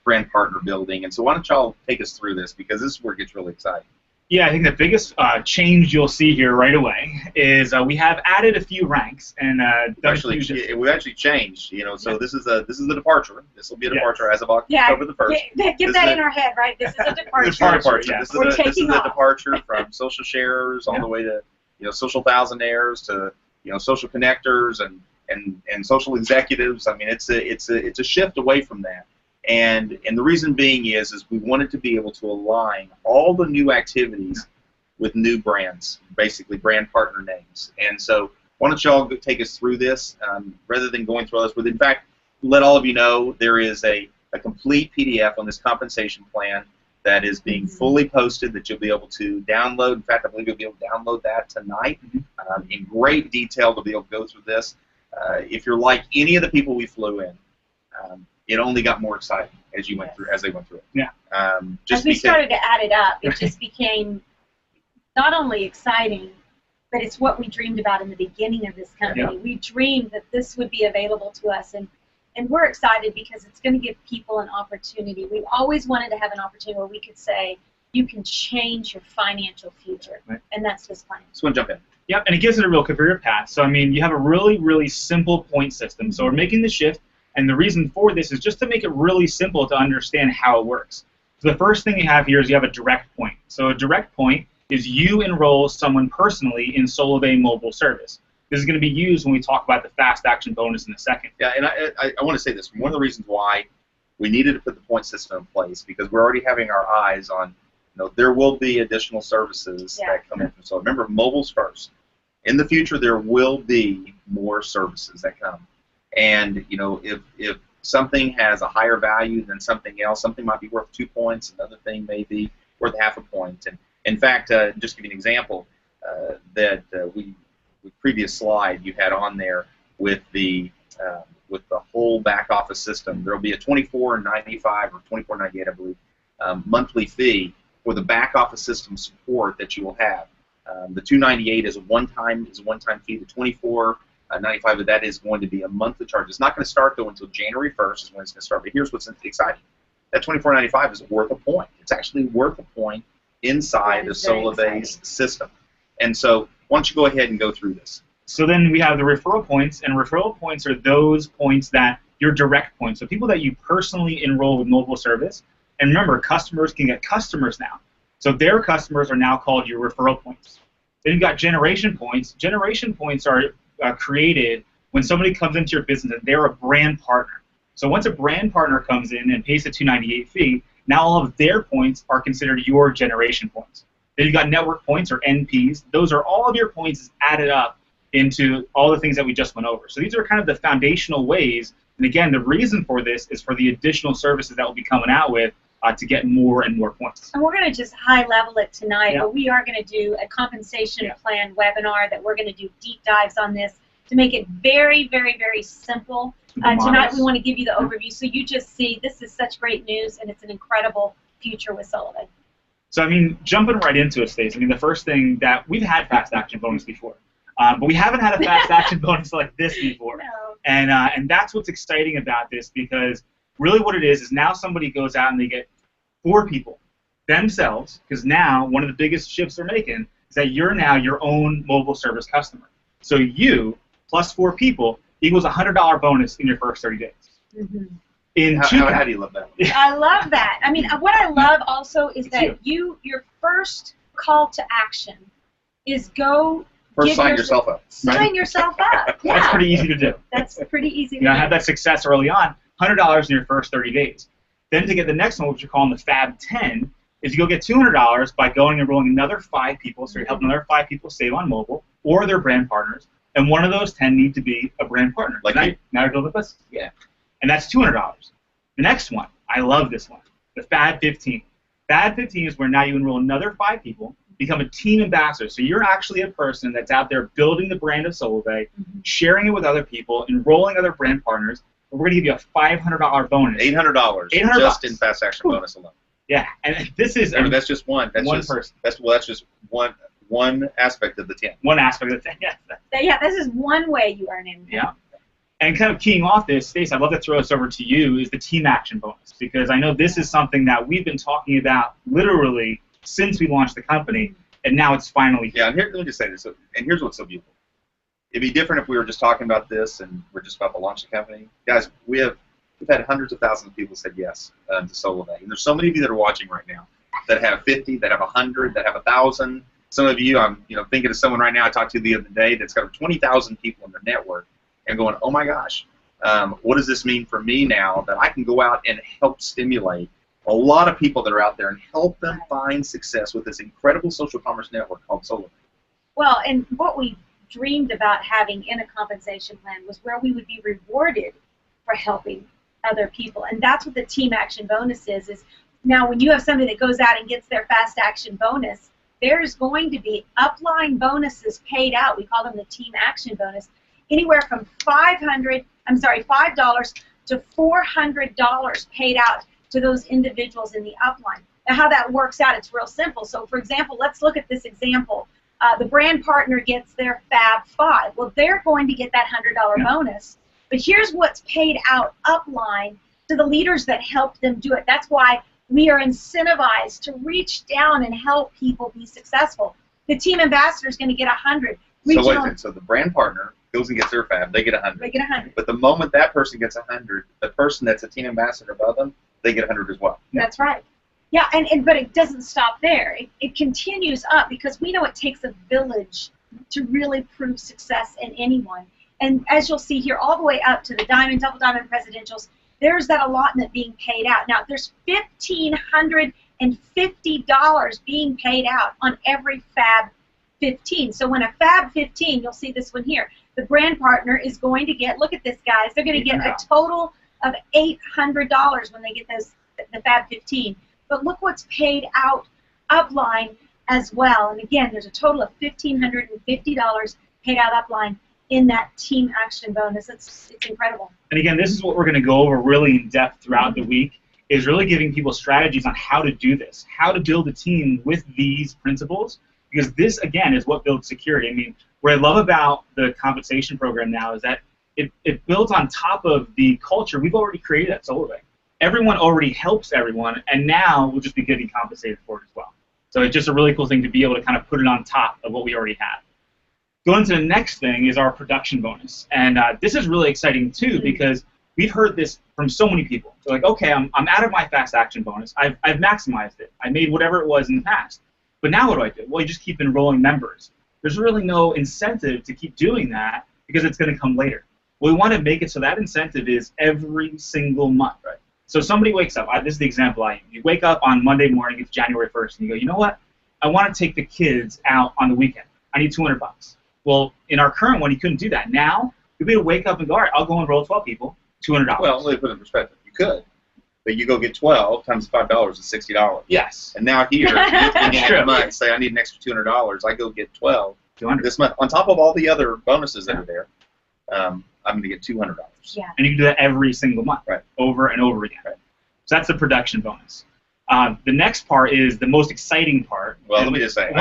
brand partner building. And so why don't y'all take us through this, because this is where it gets really exciting. Yeah, I think the biggest change you'll see here right away is we have added a few ranks, and we've actually changed. You know, so this is a departure. This will be a departure as of October the 1st. Get that in our head, right? This is a departure. This is a departure from social sharers all the way to social thousandaires to social connectors and social executives. I mean, it's a shift away from that. And the reason being is we wanted to be able to align all the new activities with new brands, basically brand partner names. And so why don't y'all take us through this rather than going through all this. In fact, let all of you know there is a complete PDF on this compensation plan that is being fully posted that you'll be able to download. In fact, I believe you'll be able to download that tonight in great detail to be able to go through this. If you're like any of the people we flew in, it only got more exciting as they went through it. Yeah. As we started to add it up, it just became not only exciting, but it's what we dreamed about in the beginning of this company. Yeah. We dreamed that this would be available to us, and we're excited because it's going to give people an opportunity. We've always wanted to have an opportunity where we could say, you can change your financial future, and that's this plan. So jump in. Yep, and it gives it a real career path. So, I mean, you have a really, really simple point system. So we're making the shift. And the reason for this is just to make it really simple to understand how it works. So the first thing you have here is you have a direct point. So a direct point is you enroll someone personally in Solavei mobile service. This is going to be used when we talk about the fast action bonus in a second. Yeah, and I want to say this. One of the reasons why we needed to put the point system in place because we're already having our eyes on, there will be additional services that come in. So remember, mobile's first. In the future, there will be more services that come. And, if something has a higher value than something else, something might be worth 2 points, another thing may be worth half a point. And in fact, just to give you an example, previous slide you had on there with the whole back office system, there will be a $24.95 or $24.98, I believe, monthly fee for the back office system support that you will have. The $2.98 is a one-time fee. The $24.95 of that is going to be a monthly charge. It's not going to start though until January 1st is when it's going to start. But here's what's exciting: that $24.95 is worth a point. It's actually worth a point inside the Solavei's system. And so, why don't you go ahead and go through this? So then we have the referral points, and referral points are those points that your direct points. So people that you personally enroll with mobile service. And remember, customers can get customers now. So their customers are now called your referral points. Then you've got generation points. Generation points are created when somebody comes into your business and they're a brand partner. So once a brand partner comes in and pays the $2.98 fee, now all of their points are considered your generation points. Then you've got network points, or NPs. Those are all of your points added up into all the things that we just went over. So these are kind of the foundational ways. And again, the reason for this is for the additional services that we'll be coming out with to get more and more points. And we're going to just high level it tonight, but we are going to do a compensation plan webinar that we're going to do deep dives on this to make it very, very, very simple. Tonight we want to give you the overview so you just see this is such great news and it's an incredible future with Solavei. So I mean, jumping right into it, Stacey, I mean, the first thing that we've had fast action bonus before, but we haven't had a fast action bonus like this before. No. And that's what's exciting about this, because really what it is now somebody goes out and they get 4 people themselves, because now one of the biggest shifts they're making is that you're now your own mobile service customer. So you plus 4 people equals a $100 bonus in your first 30 days. Mm-hmm. How do you love that? I love that. I mean, what I love also is that your first call to action is go first sign yourself up. Sign yourself up. Yeah. That's pretty easy to do. That's pretty easy to do. Have that success early on, $100 in your first 30 days. Then to get the next one, which you're calling the Fab 10, is you go get $200 by going and enrolling another 5 people. So you're helping another 5 people save on mobile or their brand partners. And one of those 10 need to be a brand partner. Like now you're building with us? Yeah. And that's $200. The next one, I love this one, the Fab 15. Fab 15 is where now you enroll another 5 people, become a team ambassador. So you're actually a person that's out there building the brand of Solavei, sharing it with other people, enrolling other brand partners. We're going to give you a $500 bonus. $800 just in fast action bonus alone. Yeah, and this is that's just one. That's one just, person. That's just one aspect of the 10. One aspect of the 10. Yes. Yeah, this is one way you earn income. Yeah. And kind of keying off this, Stacey, I'd love to throw this over to you, is the team action bonus, because I know this is something that we've been talking about literally since we launched the company, and now it's finally here. Yeah, and let me just say this, and here's what's so beautiful. It'd be different if we were just talking about this and we're just about to launch the company. Guys, we've had hundreds of thousands of people say yes to Solavei. And there's so many of you that are watching right now that have 50, that have 100, that have 1,000. Some of you, I'm thinking of someone right now I talked to the other day that's got 20,000 people in their network and going, oh my gosh, what does this mean for me now that I can go out and help stimulate a lot of people that are out there and help them find success with this incredible social commerce network called Solavei? Well, and what we dreamed about having in a compensation plan was where we would be rewarded for helping other people. And that's what the team action bonus is now when you have somebody that goes out and gets their fast action bonus, there's going to be upline bonuses paid out. We call them the team action bonus, anywhere from $5 to $400 paid out to those individuals in the upline. Now how that works out, it's real simple. So for example, let's look at this example. The brand partner gets their Fab 5. Well, they're going to get that $100 bonus. But here's what's paid out upline to the leaders that helped them do it. That's why we are incentivized to reach down and help people be successful. The team ambassador is going to get 100. So wait a minute. So the brand partner goes and gets their Fab. They get 100. They get 100. But the moment that person gets 100, the person that's a team ambassador above them, they get 100 as well. That's right. Yeah, but it doesn't stop there. It continues up because we know it takes a village to really prove success in anyone. And as you'll see here, all the way up to the Diamond, Double Diamond Presidentials, there's that allotment being paid out. Now, there's $1,550 being paid out on every Fab 15. So when a Fab 15, you'll see this one here, the brand partner is going to get, look at this, guys, they're going to get a total of $800 when they get the Fab 15. But look what's paid out upline as well. And again, there's a total of $1,550 paid out upline in that team action bonus. It's incredible. And again, this is what we're going to go over really in depth throughout the week, is really giving people strategies on how to do this, how to build a team with these principles, because this, again, is what builds security. I mean, what I love about the compensation program now is that it builds on top of the culture we've already created at Solavei. Everyone already helps everyone, and now we'll just be getting compensated for it as well. So it's just a really cool thing to be able to kind of put it on top of what we already have. Going to the next thing is our production bonus, and this is really exciting too, because we've heard this from so many people. They're like, okay, I'm out of my fast action bonus. I've maximized it. I made whatever it was in the past. But now what do I do? Well, you just keep enrolling members. There's really no incentive to keep doing that because it's going to come later. Well, we want to make it so that incentive is every single month, right? So somebody wakes up. This is the example I use. You wake up on Monday morning, it's January 1st, and you go, you know what? I want to take the kids out on the weekend. I need $200. Well, in our current one, you couldn't do that. Now, you'll be able to wake up and go, all right, I'll go enroll 12 people, $200. Well, let me put it in perspective. You could, but you go get 12 times $5 is $60. Yes. And now here, you can a month say I need an extra $200. I go get 12 this month on top of all the other bonuses that are there. I'm going to get $200. Yeah. And you can do that every single month, right, over and over again. Right. So that's the production bonus. The next part is the most exciting part. Well, let me just say,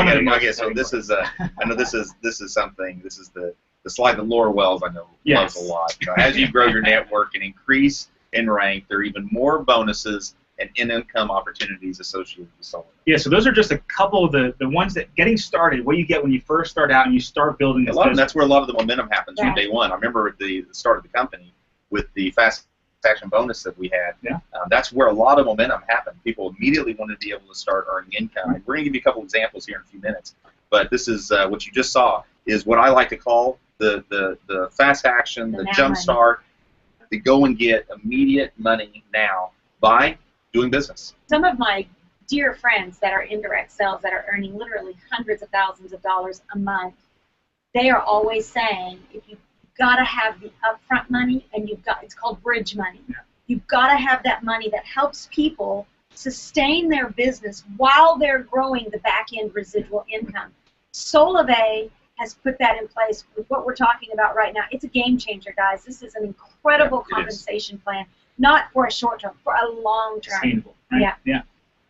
so this is I know this is something. This is the slide that Laura Wells I know loves a lot. You know, as you grow your network and increase in rank, there are even more bonuses and in-income opportunities associated with Solavei. Yeah, so those are just a couple of the ones that getting started, what you get when you first start out and you start building this business. That's where a lot of the momentum happens from day one. I remember at the start of the company with the fast action bonus that we had. Yeah. That's where a lot of momentum happened. People immediately wanted to be able to start earning income. Right. We're going to give you a couple examples here in a few minutes. But this is what you just saw is what I like to call the fast action, the jump start, to go and get immediate money now by doing business. Some of my dear friends that are indirect sales that are earning literally hundreds of thousands of dollars a month, they are always saying, if you've got to have the upfront money, and it's called bridge money. Yeah. You've got to have that money that helps people sustain their business while they're growing the back-end residual income. Solavei has put that in place with what we're talking about right now. It's a game changer, guys. This is an incredible compensation plan, not for a short term, for a long term. Sustainable, right? Yeah.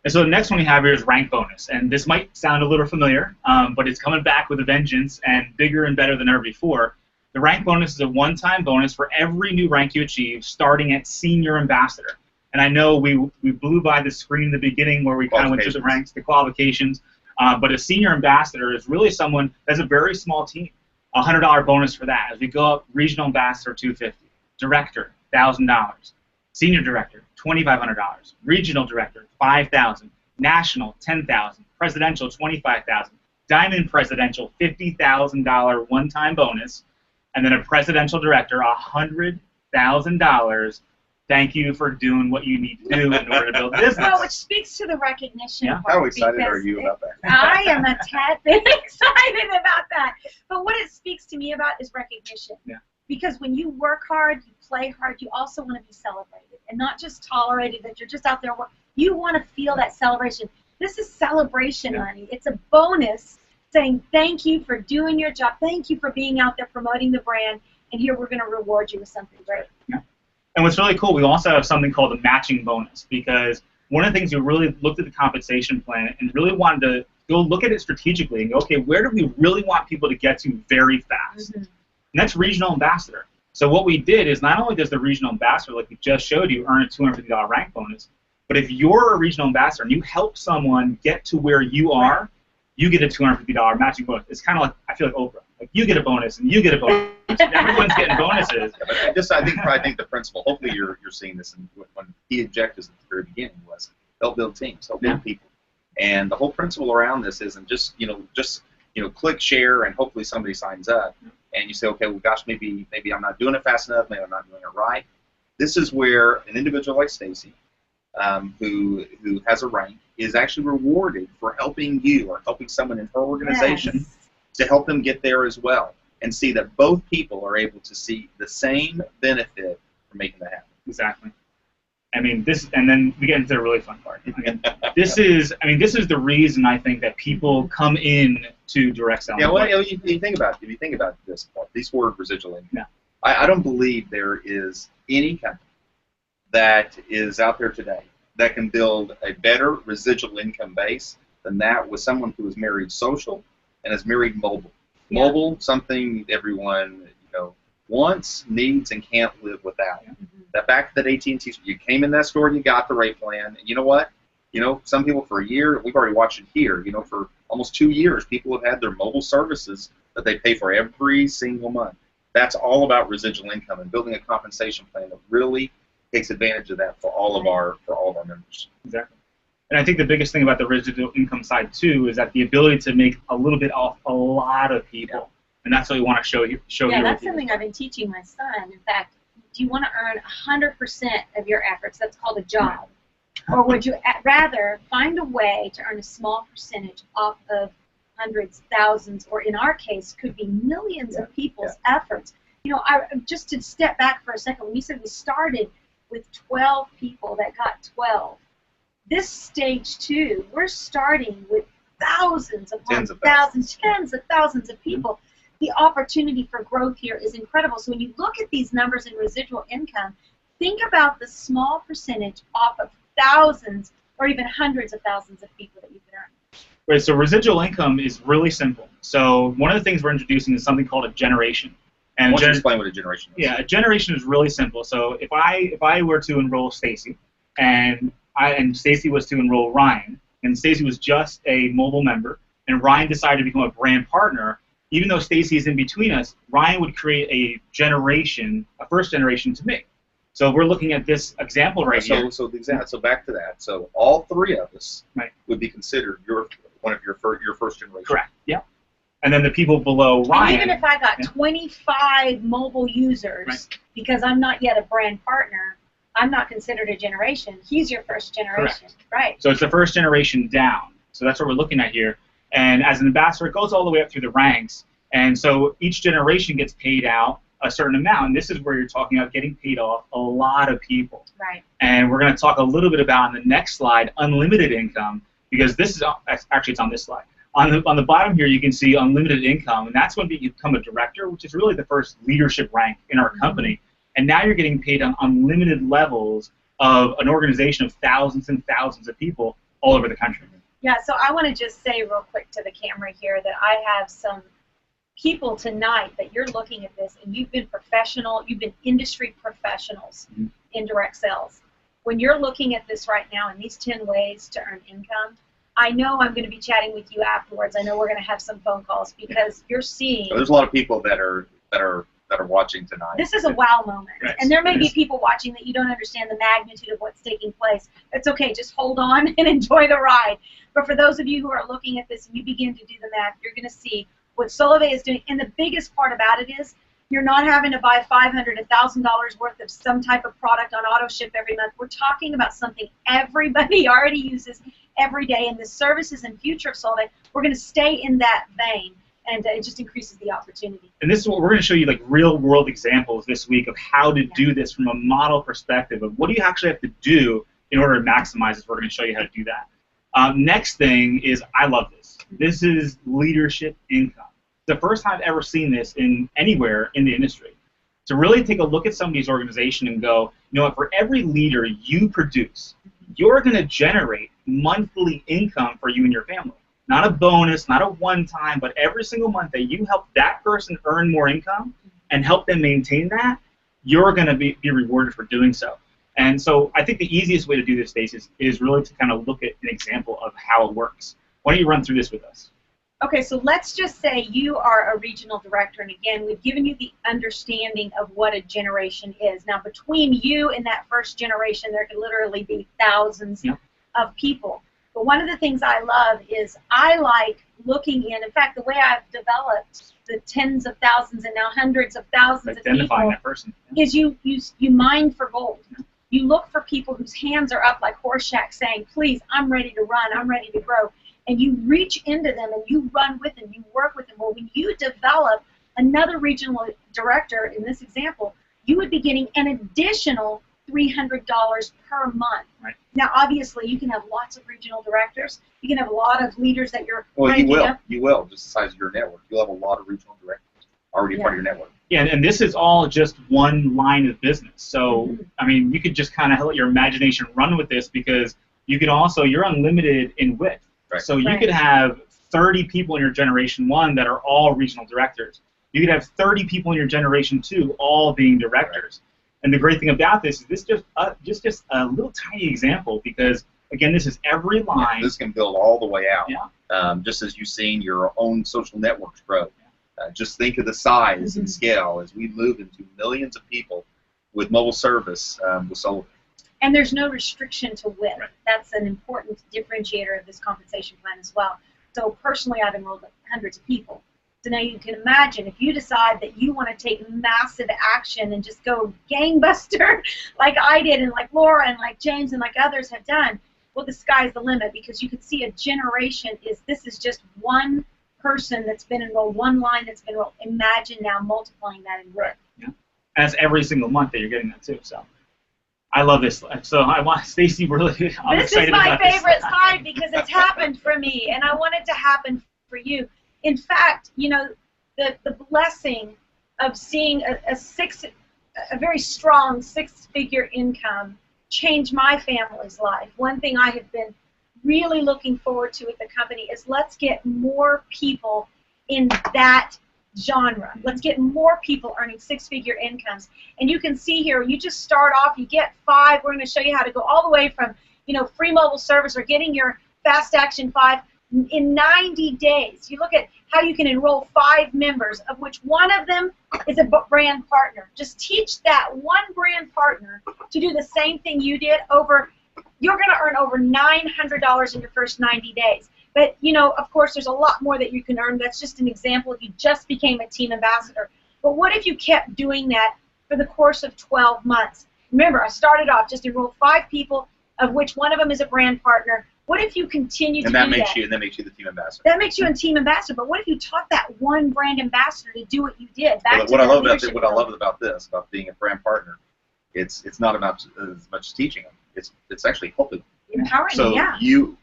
And so the next one we have here is rank bonus, and this might sound a little familiar, but it's coming back with a vengeance and bigger and better than ever before. The rank bonus is a one-time bonus for every new rank you achieve, starting at senior ambassador. And I know we blew by the screen in the beginning where we kind of went through the ranks, the qualifications. But a senior ambassador is really someone that's a very small team. A $100 bonus for that. As we go up, regional ambassador, $250. Director, $1,000. Senior director, $2,500. Regional director, $5,000. National, $10,000. Presidential, $25,000. Diamond presidential, $50,000 one-time bonus. And then a presidential director, $100,000. Thank you for doing what you need to do in order to build a business. Well, which speaks to the recognition part. How excited are you about that? I am a tad bit excited about that. But what it speaks to me about is recognition. Yeah. Because when you work hard, you play hard, you also want to be celebrated. And not just tolerated that you're just out there working. You want to feel that celebration. This is celebration money. It's a bonus saying thank you for doing your job. Thank you for being out there promoting the brand. And here we're going to reward you with something great. Yeah. And what's really cool, we also have something called a matching bonus, because one of the things we really looked at the compensation plan and really wanted to go look at it strategically and go, okay, where do we really want people to get to very fast? And that's regional ambassador. So what we did is not only does the regional ambassador, like we just showed you, earn a $250 rank bonus, but if you're a regional ambassador and you help someone get to where you are, you get a $250 matching bonus. It's kind of like, I feel like Oprah. Like, you get a bonus and you get a bonus. Everyone's getting bonuses. Yeah, but I think the principle, hopefully you're seeing this, and when key objectives at the very beginning was help build teams, help build people. And the whole principle around this isn't just click share and hopefully somebody signs up. And you say, okay, well, gosh, maybe I'm not doing it fast enough, maybe I'm not doing it right. This is where an individual like Stacy, who has a rank, is actually rewarded for helping you or helping someone in her organization to help them get there as well, and see that both people are able to see the same benefit from making that happen. Exactly. I mean, and then we get into the really fun part. This is the reason I think that people come in to direct selling. Yeah, well, you think about it. If you think about this, these word residual income. Yeah. I don't believe there is any company that is out there today that can build a better residual income base than that with someone who is married social and is married mobile. Yeah. Mobile, something everyone wants, needs, and can't live without. Yeah. That back to that AT&T store, you came in that store and you got the rate plan. And you know what? Some people for a year, we've already watched it here. For almost 2 years, people have had their mobile services that they pay for every single month. That's all about residual income and building a compensation plan that really takes advantage of that for all of our members. Exactly. And I think the biggest thing about the residual income side too is that the ability to make a little bit off a lot of people. Yeah. And that's what we want to show you. Yeah, that's something I've been teaching my son. In fact, do you want to earn 100% of your efforts? That's called a job. Or would you rather find a way to earn a small percentage off of hundreds, thousands, or in our case, could be millions of people's efforts? Just to step back for a second, when you said we started with 12 people that got 12, this stage 2, we're starting with thousands upon thousands, tens of thousands of people. The opportunity for growth here is incredible. So when you look at these numbers in residual income, think about the small percentage off of thousands or even hundreds of thousands of people that you can earn. Right, so residual income is really simple. So one of the things we're introducing is something called a generation. And why don't you explain what a generation is? Yeah, a generation is really simple. So if I were to enroll Stacy, and Stacy was to enroll Ryan, and Stacy was just a mobile member, and Ryan decided to become a brand partner, even though Stacy is in between us, Ryan would create a first generation to me. So we're looking at this example right here. So back to that. So all three of us would be considered one of your first generation. Correct. Yeah. And then the people below Ryan. And even if I got 25 mobile users, because I'm not yet a brand partner, I'm not considered a generation. He's your first generation. Correct. Right. So it's the first generation down. So that's what we're looking at here. And as an ambassador, it goes all the way up through the ranks. And so each generation gets paid out a certain amount. And this is where you're talking about getting paid off a lot of people. Right. And we're going to talk a little bit about, on the next slide, unlimited income, because this is actually, it's on this slide. On the bottom here, you can see unlimited income, and that's when you become a director, which is really the first leadership rank in our company. And now you're getting paid on unlimited levels of an organization of thousands and thousands of people all over the country. Yeah, so I want to just say real quick to the camera here that I have some people tonight that you're looking at this, and you've been industry professionals in direct sales. When you're looking at this right now, in these 10 ways to earn income, I know I'm going to be chatting with you afterwards. I know we're going to have some phone calls because you're seeing. So there's a lot of people that are watching tonight. This is a wow moment, Right. and there may be people watching that you don't understand the magnitude of what's taking place. It's okay. Just hold on and enjoy the ride. But for those of you who are looking at this and you begin to do the math, you're going to see what Solavei is doing. And the biggest part about it is you're not having to buy $500, $1,000 worth of some type of product on auto ship every month. We're talking about something everybody already uses every day, and the services and future of Solavei, we're going to stay in that vein, and it just increases the opportunity. And this is what we're going to show you, like real-world examples this week of how to do this from a model perspective of what do you actually have to do in order to maximize this. We're going to show you how to do that. Next thing is, I love this. This is leadership income. The first time I've ever seen this anywhere in the industry. To really take a look at somebody's organization and go, you know what, for every leader you produce, you're going to generate monthly income for you and your family. Not a bonus, not a one-time, but every single month that you help that person earn more income and help them maintain that, you're going to be rewarded for doing so. And so I think the easiest way to do this, Stacey, is really to kind of look at an example of how it works. Why don't you run through this with us? Okay, so let's just say you are a regional director, and again, we've given you the understanding of what a generation is. Now, between you and that first generation, there could literally be thousands of people. But one of the things I love is I like looking in fact, the way I've developed the tens of thousands and now hundreds of thousands of Identifying people that person. is you mine for gold. You look for people whose hands are up like Horseshack saying, please, I'm ready to run, I'm ready to grow. And you reach into them and you run with them, you work with them. Well, when you develop another regional director, in this example, you would be getting an additional $300 per month. Right. Now, obviously, you can have lots of regional directors. You can have a lot of leaders that you're Well, ranking you will. up. You will, just the size of your network. You'll have a lot of regional directors already part of your network. Yeah, and this is all just one line of business. So, I mean, you could just kind of let your imagination run with this because you can also, you're unlimited in width. Right. So you could have 30 people in your Generation 1 that are all regional directors. You could have 30 people in your Generation 2 all being directors. And the great thing about this is this just a little tiny example because, again, this is every line. Yeah, this can build all the way out. Yeah. Just as you've seen your own social networks grow. Just think of the size and scale as we move into millions of people with mobile service with Solavei. And there's no restriction to width. That's an important differentiator of this compensation plan as well. So personally, I've enrolled hundreds of people. So now you can imagine if you decide that you want to take massive action and just go gangbuster like I did and like Laura and like James and like others have done, well, the sky's the limit because you could see a generation this is just one person that's been enrolled, one line that's been enrolled. Imagine now multiplying that in width. Yeah. And that's every single month that you're getting that too. So I love this. So I want Stacy really. I'm this excited is my about this. favorite slide because it's happened for me, and I want it to happen for you. In fact, you know, the blessing of seeing a very strong six-figure income change my family's life. One thing I have been really looking forward to with the company is let's get more people in that genre. Let's get more people earning six-figure incomes. And you can see here, you just start off, you get 5. We're going to show you how to go all the way from, you know, free mobile service or getting your Fast Action 5 in 90 days. You look at how you can enroll 5 members, of which one of them is a brand partner. Just teach that one brand partner to do the same thing you did over. You're going to earn over $900 in your first 90 days. But, you know, of course, there's a lot more that you can earn. That's just an example if you just became a team ambassador. But what if you kept doing that for the course of 12 months? Remember, I started off just enrolled 5 people, of which one of them is a brand partner. What if you continue to do that? And that makes you the team ambassador. That makes you a team ambassador. But what if you taught that one brand ambassador to do what you did? What I love about this, about being a brand partner, it's not about as much teaching them. It's actually helping them. Empowering, so yeah.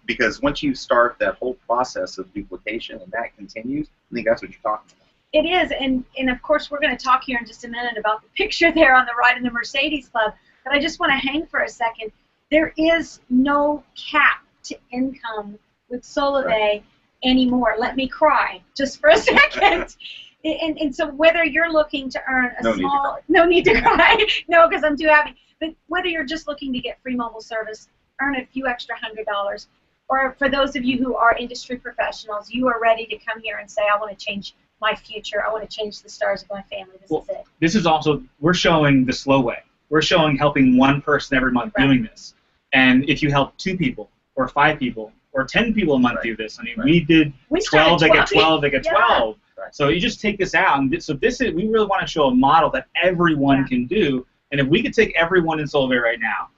Because once you start that whole process of duplication and that continues, I think that's what you're talking about. It is, and of course we're going to talk here in just a minute about the picture there on the right in the Mercedes Club, but I just want to hang for a second. There is no cap to income with Solavei anymore. Let me cry just for a second. And so whether you're looking to earn a no need to cry, no, because I'm too happy, but whether you're just looking to get free mobile service, earn a few extra $100, or for those of you who are industry professionals, you are ready to come here and say, I want to change my future, I want to change the stars of my family, this is it. This is also, we're showing the slow way. We're showing helping one person every month doing this. And if you help 2 people, or 5 people, or 10 people a month do this, I mean, we did 12, they get 12, they get 12. So you just take this out, and so this is, we really want to show a model that everyone can do, and if we could take everyone in Solavei right now,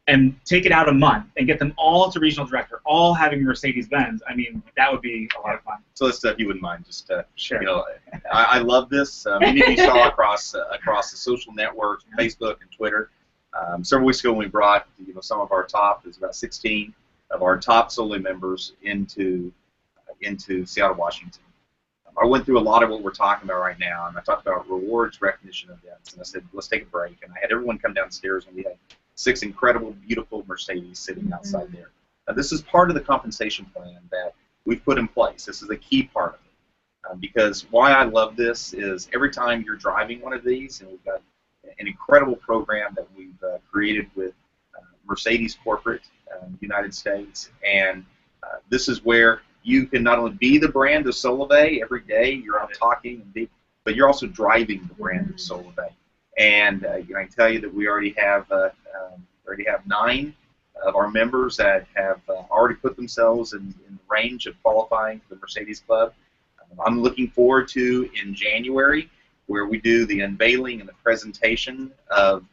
and take it out a month and get them all to regional director, all having Mercedes-Benz, I mean, that would be a lot of fun. So if you wouldn't mind, just sure. You know, I love this. Many of you saw across the social networks, Facebook and Twitter. Several weeks ago, when we brought some of our top, there's about 16 of our top Solavei members into Seattle, Washington. I went through a lot of what we're talking about right now, and I talked about rewards, recognition events, and I said, let's take a break. And I had everyone come downstairs, and we had 6 incredible, beautiful Mercedes sitting outside there. Now, this is part of the compensation plan that we've put in place. This is a key part of it. Because why I love this is every time you're driving one of these, and we've got an incredible program that we've created with Mercedes Corporate United States, and this is where you can not only be the brand of Solavei every day, you're out talking, but you're also driving the brand of Solavei. And I can tell you that we already have 9 of our members that have already put themselves in the range of qualifying for the Mercedes Club. I'm looking forward to in January, where we do the unveiling and the presentation of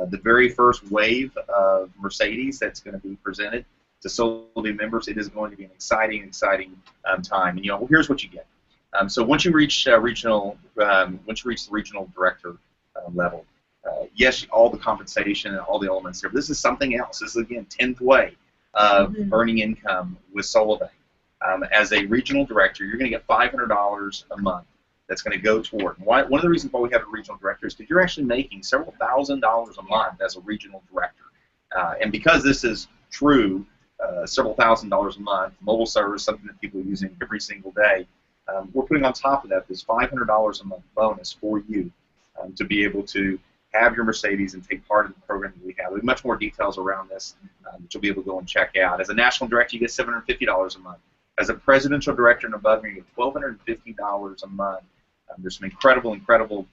the very first wave of Mercedes that's going to be presented to Solavei members. It is going to be an exciting time. And here's what you get. So once you reach the regional director level, yes, all the compensation and all the elements there. But this is something else. This is again 10th way of earning income with Solavei. As a regional director, you're going to get $500 a month. That's going to go toward. One of the reasons why we have a regional director is because you're actually making several $1,000s a month as a regional director. And because this is true, several $1,000s a month, mobile service, something that people are using every single day, we're putting on top of that this $500 a month bonus for you to be able to have your Mercedes and take part in the program that we have. We have much more details around this that you'll be able to go and check out. As a national director, you get $750 a month. As a presidential director and above, you get $1,250 a month. There's some incredible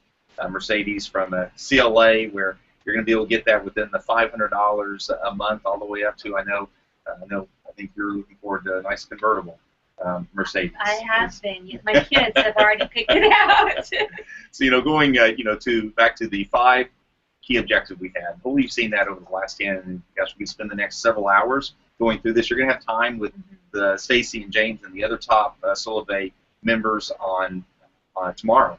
Mercedes from CLA where you're going to be able to get that within the $500 a month, all the way up to I think you're looking forward to a nice convertible Mercedes. I have been. My kids have already picked it out. So going back to the 5 key objectives we had. Hopefully you've seen that over the last 10, and we can spend the next several hours going through this. You're going to have time with Stacy and James and the other top Solavei members on tomorrow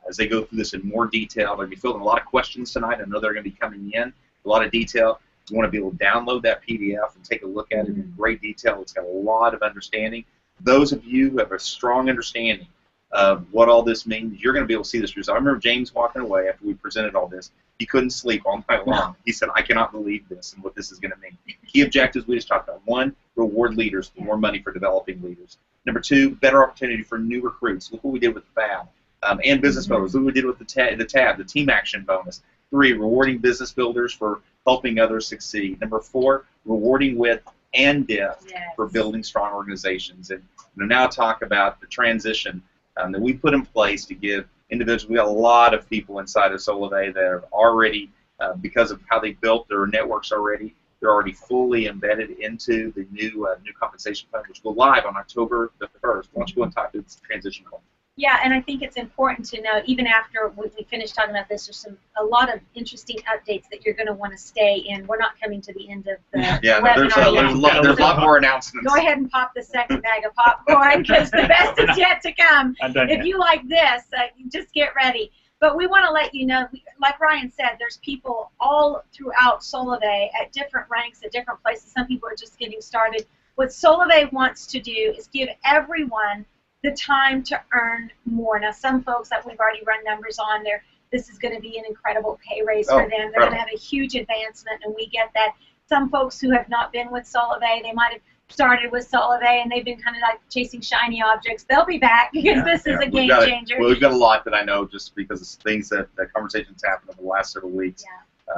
as they go through this in more detail. They're going to be fielding a lot of questions tonight. I know they're going to be coming in a lot of detail. You want to be able to download that PDF and take a look at it in great detail. It's got a lot of understanding. Those of you who have a strong understanding of what all this means, you're going to be able to see this yourself. I remember James walking away after we presented all this. He couldn't sleep all night long. He said, I cannot believe this and what this is going to mean. Key objectives we just talked about. 1, reward leaders with more money for developing leaders. Number 2, better opportunity for new recruits. Look what we did with the FAB and business builders. Look what we did with the TAB, the team action bonus. 3, rewarding business builders for helping others succeed. Number 4, rewarding with and depth for building strong organizations. And now talk about the transition that we put in place to give individuals. We got a lot of people inside of Solavei that are already, because of how they built their networks already, they're already fully embedded into the new compensation plan, which will go live on October the 1st. Why don't you go and talk to this transition plan? Yeah, and I think it's important to know, even after we finish talking about this, there's a lot of interesting updates that you're going to want to stay in. We're not coming to the end of the webinar. There's a lot more announcements. Go ahead and pop the second bag of popcorn because the best is yet to come. If you like this, just get ready. But we want to let you know, like Ryan said, there's people all throughout Solavei at different ranks, at different places. Some people are just getting started. What Solavei wants to do is give everyone the time to earn more. Now, some folks that we've already run numbers on there, this is going to be an incredible pay raise for them. They're going to have a huge advancement, and we get that. Some folks who have not been with Solavei, they might have started with Solavei, and they've been kind of like chasing shiny objects. They'll be back because this is a game changer. Well, we've got a lot that I know just because of things that conversations happened over the last several weeks.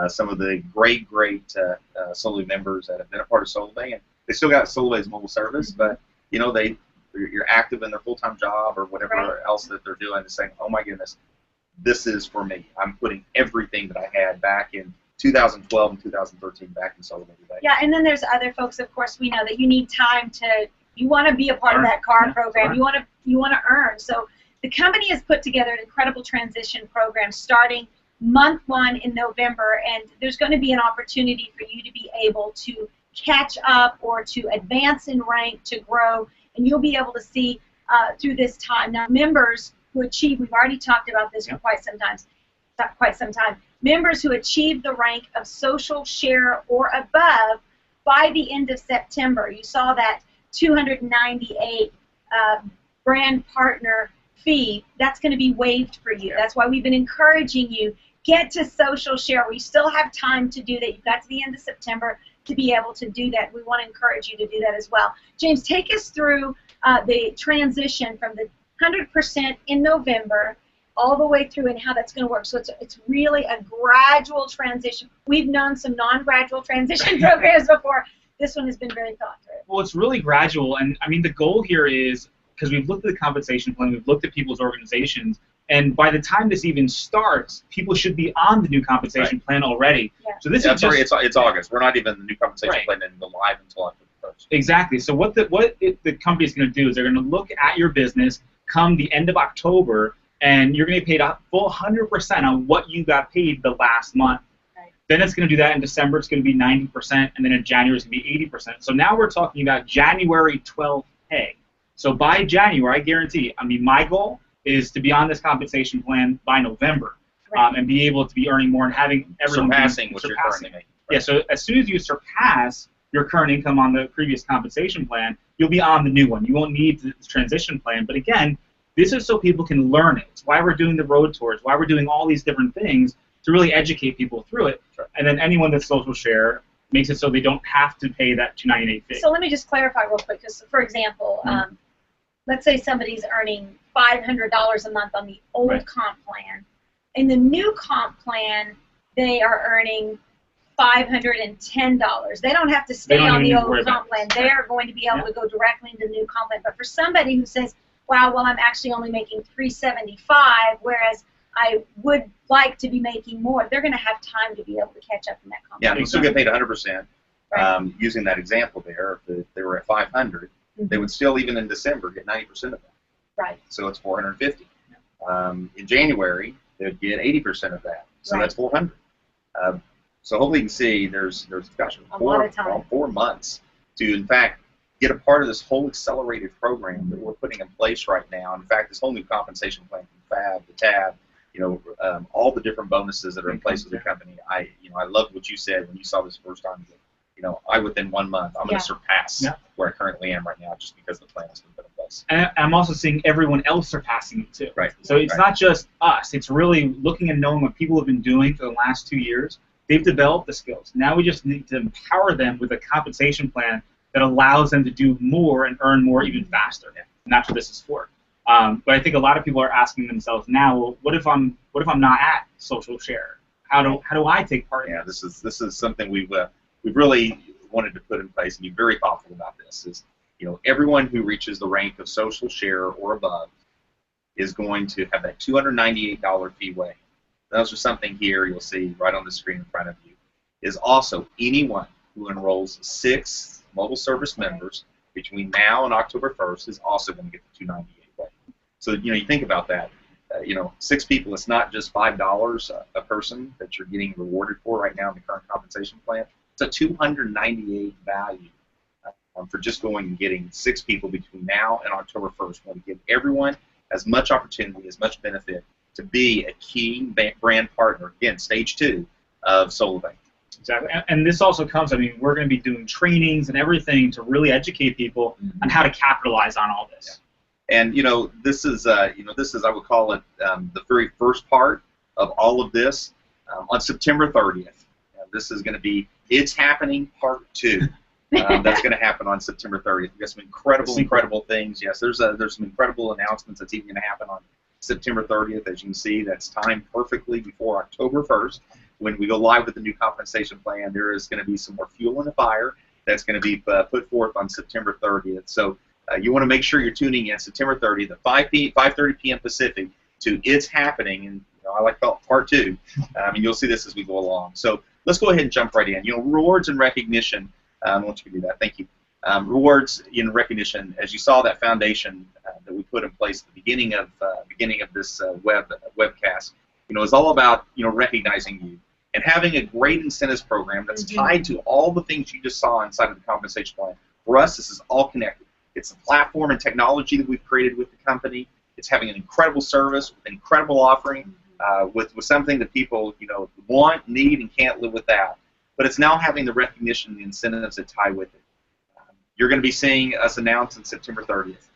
Some of the great Solavei members that have been a part of Solavei, and they still got Solavei's mobile service, but you're active in their full-time job or whatever else that they're doing, and saying, oh my goodness, this is for me. I'm putting everything that I had back in 2012 and 2013 back in Solavei today. Yeah, and then there's other folks, of course, we know that you need time you want to be a part of that car program. You want to earn. So the company has put together an incredible transition program starting month 1 in November, and there's going to be an opportunity for you to be able to catch up or to advance in rank, to grow, and you'll be able to see through this time. Now, members who achieve, we've already talked about this for quite some time, members who achieve the rank of social share or above by the end of September, you saw that $298 brand partner fee, that's going to be waived for you. That's why we've been encouraging you, get to social share. We still have time to do that. You've got to the end of September to be able to do that. We want to encourage you to do that as well. James, take us through the transition from the 100% in November all the way through and how that's going to work. So it's really a gradual transition. We've known some non-gradual transition programs before. This one has been very thought through. Well, it's really gradual, and I mean the goal here is, because we've looked at the compensation plan, we've looked at people's organizations, And by the time this even starts, people should be on the new compensation plan already. Yeah. So this Yeah, is just, it's August. We're not even the new compensation Right. plan isn't go live until October 1st. exactly. So what the company is going to do is they're going to look at your business come the end of October, and you're going to get paid a full 100% on what you got paid the last month. Right. Then it's going to do that in December. It's going to be 90%, and then in January it's going to be 80%. So now we're talking about January 12th pay. So by January, I guarantee, I mean, my goal is to be on this compensation plan by November, Right. and be able to be earning more and having everyone be Surpassing what you're currently making. Yeah, so as soon as you surpass your current income on the previous compensation plan, you'll be on the new one. You won't need the transition plan. But again, this is so people can learn it. It's why we're doing the road tours, why we're doing all these different things to really educate people through it. Sure. And then anyone that's social share makes it so they don't have to pay that $298 fee. So let me just clarify real quick. Because, for example, let's say somebody's earning $500 a month on the old Right. comp plan. In the new comp plan, they are earning $510. They don't have to stay don't on even the need to worry old comp about plan. it. They're going to be able Yeah. to go directly into the new comp plan. But for somebody who says, wow, well, I'm actually only making $375, whereas I would like to be making more, they're going to have time to be able to catch up in that comp Yeah, plan. they still get paid 100%. Right. Using that example there, if they were at 500, they would still, even in December, get 90% of that. Right. So it's 450. In January, they'd get 80% of that. So Right. that's 400. So hopefully you can see there's gosh, A lot of time. 4 months to, in fact, get a part of this whole accelerated program that we're putting in place right now. In fact, this whole new compensation plan from FAB to TAB, all the different bonuses that are in place with the company. I loved what you said when you saw this first time. I within 1 month, I'm going Yeah. to surpass Yeah. where I currently am right now, just because the plan has been put in place. And I'm also seeing everyone else surpassing it too. Right. So it's Right. not just us. It's really looking and knowing what people have been doing for the last 2 years. They've developed the skills. Now we just need to empower them with a compensation plan that allows them to do more and earn more even faster. And that's what this is for. But I think a lot of people are asking themselves now, well, what if I'm not at social share? How do I take part in Yeah, this? this is something we've really wanted to put in place and be very thoughtful about. This is, everyone who reaches the rank of social share or above is going to have that $298 fee waived. Those are something here you'll see right on the screen in front of you. Is also anyone who enrolls 6 mobile service members between now and October 1st is also going to get the $298 waived. So you think about that. 6 people, it's not just $5 a person that you're getting rewarded for right now in the current compensation plan. It's a $298 value for just going and getting 6 people between now and October 1st. We want to give everyone as much opportunity, as much benefit to be a key brand partner, again, stage 2 of Solavei. Exactly. And this also comes, we're going to be doing trainings and everything to really educate people on how to capitalize on all this. And this is I would call it the very first part of all of this on September 30th. This is going to be It's Happening Part 2. That's going to happen on September 30th. We've got some incredible things. Yes, there's some incredible announcements that's even going to happen on September 30th. As you can see, that's timed perfectly before October 1st. When we go live with the new compensation plan, there is going to be some more fuel in the fire that's going to be put forth on September 30th. So you want to make sure you're tuning in September 30th at 5:30 p.m. Pacific to It's Happening, and I like to call it Part 2. And you'll see this as we go along. So let's go ahead and jump right in. Rewards and recognition. I want you to do that. Thank you. Rewards in recognition. As you saw, that foundation that we put in place at the beginning of this webcast, is all about recognizing you and having a great incentives program that's tied to all the things you just saw inside of the compensation plan. For us, this is all connected. It's the platform and technology that we've created with the company. It's having an incredible service, an incredible offering, with something that people want, need, and can't live without. But it's now having the recognition and the incentives that tie with it. You're going to be seeing us announce on September 30th,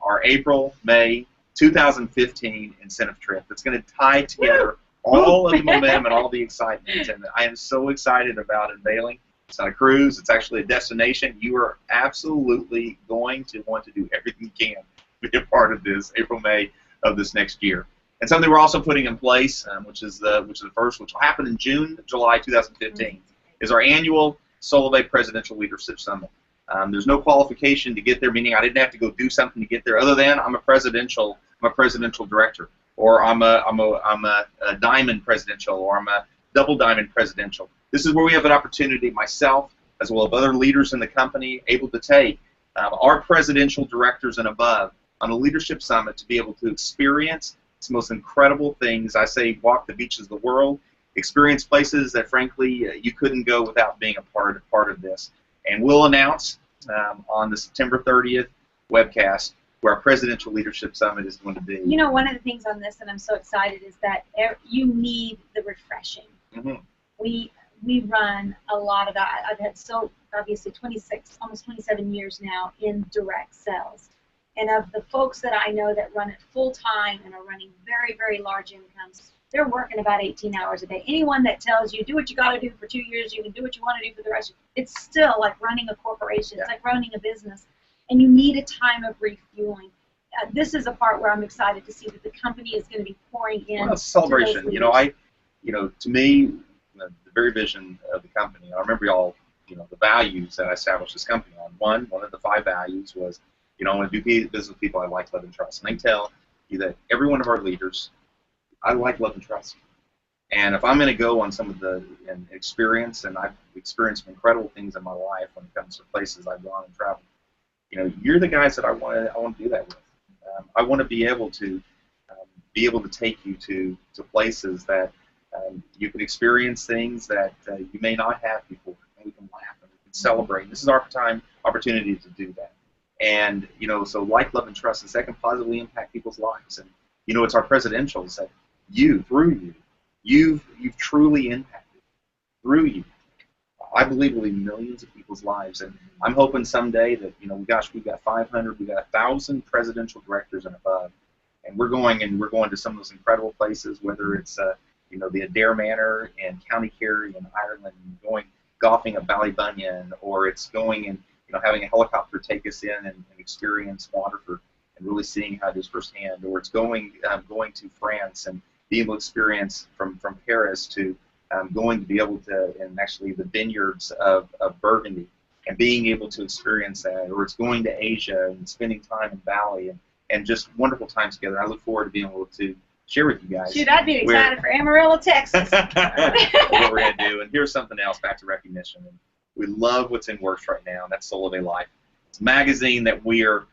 our April-May 2015 incentive trip. That's going to tie together all of the momentum and all the excitement. And I am so excited about unveiling. It's not a cruise. It's actually a destination. You are absolutely going to want to do everything you can to be a part of this April-May of this next year. And something we're also putting in place, which is the first, which will happen in July 2015, is our annual Solavei Presidential Leadership Summit. There's no qualification to get there, meaning I didn't have to go do something to get there, other than I'm a presidential I'm a presidential director, or I'm a diamond presidential, or I'm a double diamond presidential. This is where we have an opportunity, myself, as well as other leaders in the company, able to take our presidential directors and above on a leadership summit to be able to experience some most incredible things. I say walk the beaches of the world, experience places that, frankly, you couldn't go without being a part of this. And we'll announce on the September 30th webcast where our Presidential Leadership Summit is going to be. You know, one of the things on this, and I'm so excited, is that you need the refreshing. Mm-hmm. We run a lot of that. I've had obviously 26, almost 27 years now in direct sales. And of the folks that I know that run it full time and are running very, very large incomes, they're working about 18 hours a day. Anyone that tells you, do what you got to do for 2 years, you can do what you want to do for the rest, it's still like running a corporation. Yeah. It's like running a business. And you need a time of refueling. This is a part where I'm excited to see that the company is going to be pouring in. Well, it's a celebration. To me, the very vision of the company, I remember y'all, the values that I established this company on. One of the 5 values was, I want to do business with people I like, love, and trust. And I can tell you that every one of our leaders, I like, love, and trust. And if I'm going to go on some of the experience, and I've experienced some incredible things in my life when it comes to places I've gone and traveled, you're the guys that I want to do that with. I want to be able to take you to places that you can experience things that you may not have before, and we can laugh and we can celebrate. This is our opportunity to do that. And so like, love, and trust, and that can positively impact people's lives. And it's our presidentials that through you've truly impacted. Through you, I believe will be millions of people's lives. And I'm hoping someday that we've got 500, we've got 1,000 presidential directors and above, and we're going to some of those incredible places, whether it's the Adair Manor in County Kerry in Ireland, going golfing at Ballybunion, or it's going and having a helicopter take us in and experience Waterford and really seeing how it is firsthand, or it's going to France and being able to experience from Paris to going to be able to, and actually the vineyards of Burgundy, and being able to experience that, or it's going to Asia and spending time in Bali and just wonderful times together. I look forward to being able to share with you guys. Shoot, I'd be excited for Amarillo, Texas. What we're going to do. And here's something else, back to recognition. And we love what's in works right now, and that's Solavei Life. It's a magazine that we are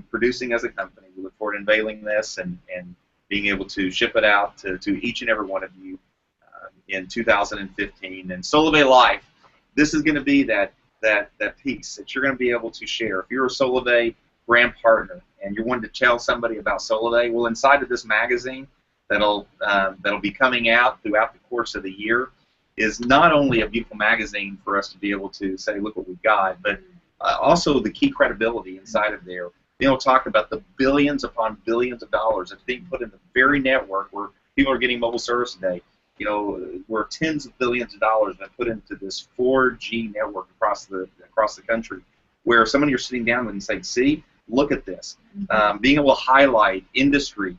producing as a company. We look forward to unveiling this and being able to ship it out to each and every one of you in 2015. And Solavei Life, this is going to be that piece that you're going to be able to share. If you're a Solavei brand partner and you're wanting to tell somebody about Solavei, well, inside of this magazine that'll be coming out throughout the course of the year is not only a beautiful magazine for us to be able to say, look what we've got, but also the key credibility inside of there. Talk about the billions upon billions of dollars that's being put in the very network where people are getting mobile service today. Where tens of billions of dollars have been put into this 4G network across the country, where somebody you're sitting down with and saying, see, look at this. Being able to highlight industry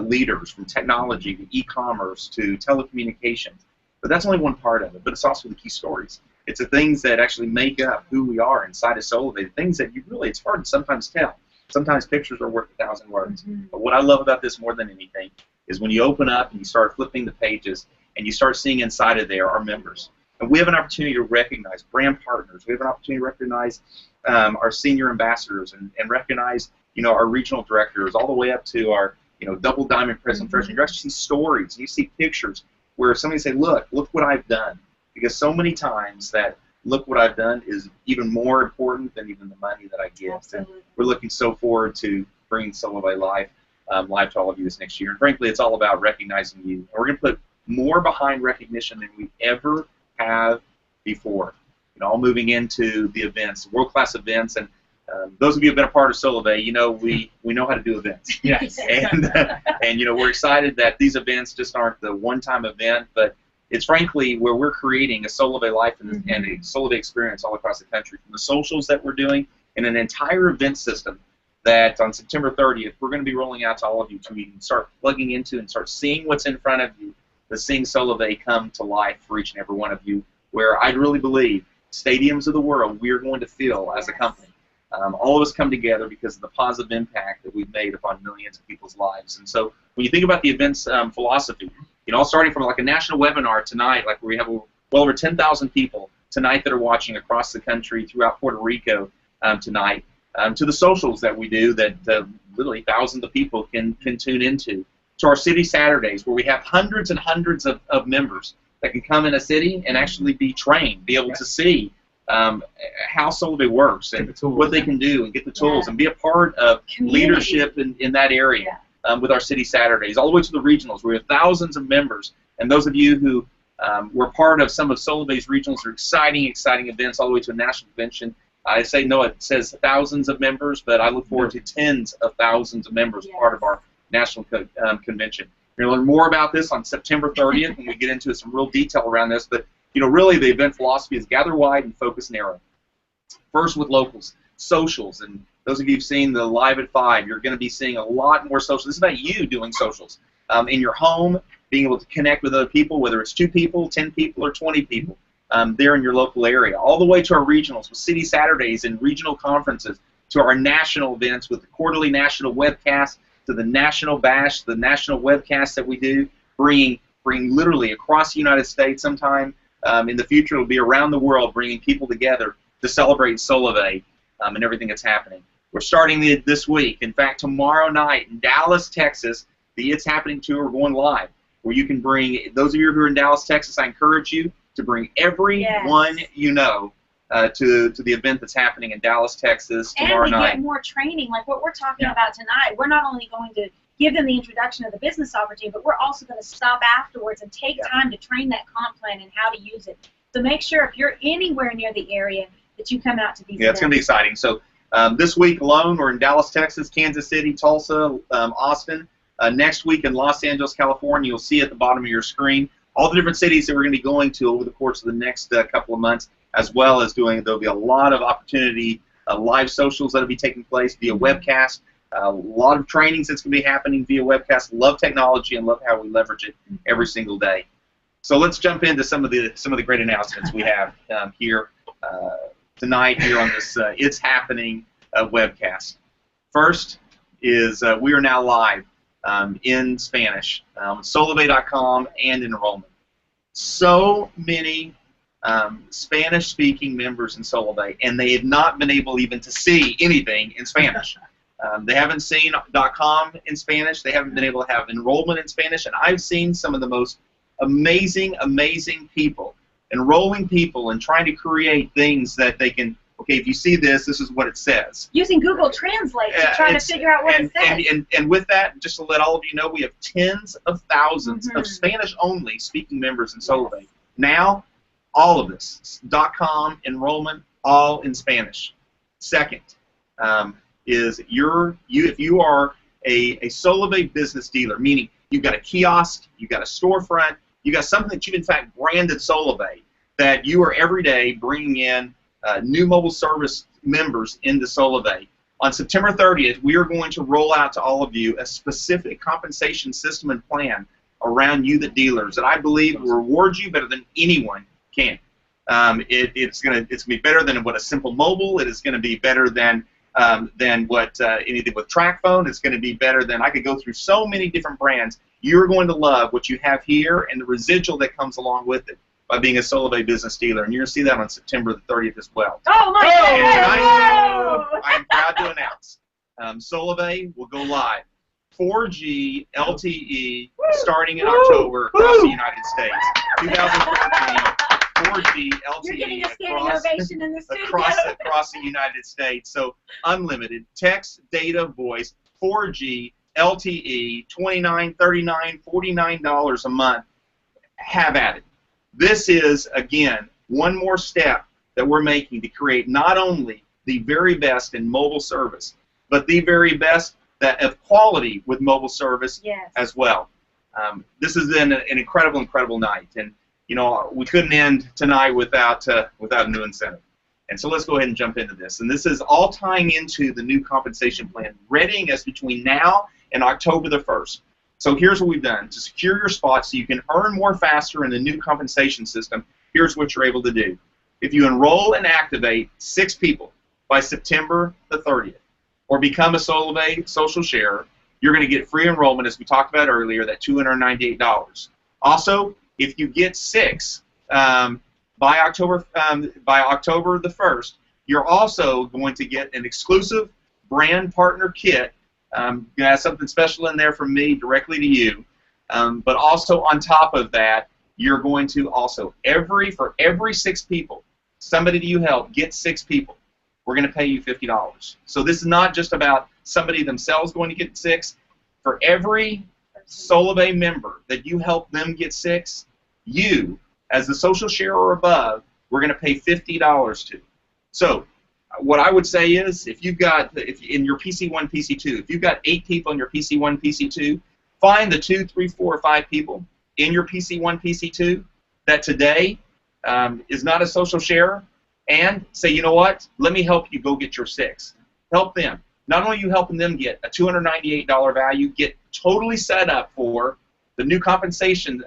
leaders from technology to e-commerce to telecommunications. But that's only one part of it, but it's also the key stories. It's the things that actually make up who we are inside of Solavei, the things that it's hard to sometimes tell. Sometimes pictures are worth 1,000 words. But what I love about this more than anything is when you open up and you start flipping the pages and you start seeing inside of there our members. And we have an opportunity to recognize brand partners. We have an opportunity to recognize our senior ambassadors and recognize our regional directors all the way up to our double diamond president treasurer. You actually see stories, you see pictures where somebody say, look what I've done. Because so many times that look what I've done is even more important than even the money that I give. Absolutely. And we're looking so forward to bringing Solavei Life live to all of you this next year. And frankly, it's all about recognizing you. And we're going to put more behind recognition than we ever have before. All moving into the events, world-class events. And those of you who have been a part of Solavei, we know how to do events. Yes. And we're excited that these events just aren't the one-time event, but it's frankly where we're creating a Solavei Life and a Solavei experience all across the country, from the socials that we're doing and an entire event system that on September 30th we're going to be rolling out to all of you so you can start plugging into and start seeing what's in front of you, the seeing Solavei come to life for each and every one of you, where I really believe stadiums of the world we are going to fill as a company. All of us come together because of the positive impact that we've made upon millions of people's lives. And so when you think about the event's philosophy, all starting from like a national webinar tonight, like where we have well over 10,000 people tonight that are watching across the country, throughout Puerto Rico tonight, to the socials that we do that literally thousands of people can tune into, to our city Saturdays where we have hundreds and hundreds of members that can come in a city and actually be trained, be able to see how Solavei works and what they can do and get the tools and be a part of leadership in that area with our city Saturdays, all the way to the regionals where we have thousands of members. And those of you who were part of some of Solavei's regionals are exciting events all the way to a national convention. I say no, it says thousands of members, but I look forward to tens of thousands of members part of our national convention. You're going to learn more about this on September 30th when we get into some real detail around this. But really the event philosophy is gather wide and focus narrow. First with locals, socials, and those of you who've seen the Live at 5, you're going to be seeing a lot more socials. This is about you doing socials in your home, being able to connect with other people, whether it's 2 people, 10 people, or 20 people. There in your local area, all the way to our regionals with City Saturdays and regional conferences, to our national events with the quarterly national webcast, to the national bash, the national webcast that we do, bringing literally across the United States sometime. In the future, it'll be around the world, bringing people together to celebrate Solavei and everything that's happening. We're starting this week. In fact, tomorrow night in Dallas, Texas, the It's Happening Tour going live, where you can bring, those of you who are in Dallas, Texas, I encourage you to bring everyone you know to the event that's happening in Dallas, Texas tomorrow night. And we get more training, like what we're talking about tonight. We're not only going to give them the introduction of the business opportunity, but we're also going to stop afterwards and take time to train that comp plan and how to use it. So make sure if you're anywhere near the area that you come out to these events. It's going to be exciting. So this week alone, we're in Dallas, Texas, Kansas City, Tulsa, Austin. Next week in Los Angeles, California, you'll see at the bottom of your screen all the different cities that we're going to be going to over the course of the next couple of months, as well as there'll be a lot of opportunity, live socials that will be taking place via webcast, a lot of trainings that's going to be happening via webcast. Love technology and love how we leverage it every single day. So let's jump into some of the great announcements we have here tonight here on this It's Happening webcast. First is we are now live in Spanish, Solavei.com and enrollment. So many Spanish-speaking members in Solavei, and they have not been able even to see anything in Spanish. They haven't seen .com in Spanish. They haven't been able to have enrollment in Spanish, and I've seen some of the most amazing people enrolling people and trying to create things that they can. Okay, if you see this is what it says. Using Google Translate to try to figure out what it says. And with that, just to let all of you know, we have tens of thousands of Spanish-only speaking members in Solavei. Now, all of this, .com, enrollment, all in Spanish. Second, is if you are a Solavei business dealer, meaning you've got a kiosk, you've got a storefront, you've got something that you've in fact branded Solavei, that you are every day bringing in new mobile service members into Solavei. On September 30th, we are going to roll out to all of you a specific compensation system and plan around you, the dealers, that I believe will reward you better than anyone can. It's going to be better than what a simple mobile. It is going to be better than what anything with TrackPhone. It's going to be better than, I could go through so many different brands. You're going to love what you have here and the residual that comes along with it by being a Solavei business dealer, and you're going to see that on September the 30th as well. Oh my God! I am proud to announce Solavei will go live 4G LTE starting in October across the United States. 2014. 4G LTE You're getting a standing ovation in the studio. across the United States. So unlimited text, data, voice, 4G LTE, $29, $39, $49 a month. Have at it. This is, again, one more step that we're making to create not only the very best in mobile service, but the very best of quality with mobile service as well. This has been an incredible night, and we couldn't end tonight without a new incentive. And so let's go ahead and jump into this. And this is all tying into the new compensation plan, readying us between now and October the 1st. So here's what we've done. To secure your spot so you can earn more faster in the new compensation system, here's what you're able to do. If you enroll and activate 6 people by September the 30th, or become a Solavei social sharer, you're going to get free enrollment, as we talked about earlier, that $298. Also, if you get 6 by October the 1st, you're also going to get an exclusive brand partner kit. You have something special in there from me directly to you. But also on top of that, you're going to also, for every 6 people, somebody that you help, get 6 people, we're going to pay you $50. So this is not just about somebody themselves going to get 6. For every Solavei member that you help them get 6, you, as the social share or above, we're going to pay $50 to. So what I would say is, if you've got, in your PC1, PC2, if you've got 8 people in your PC1, PC2, find the 2, 3, 4, or 5 people in your PC1, PC2 that today is not a social sharer, and say, you know what, let me help you go get your 6. Help them. Not only are you helping them get a $298 value, get totally set up for the new compensation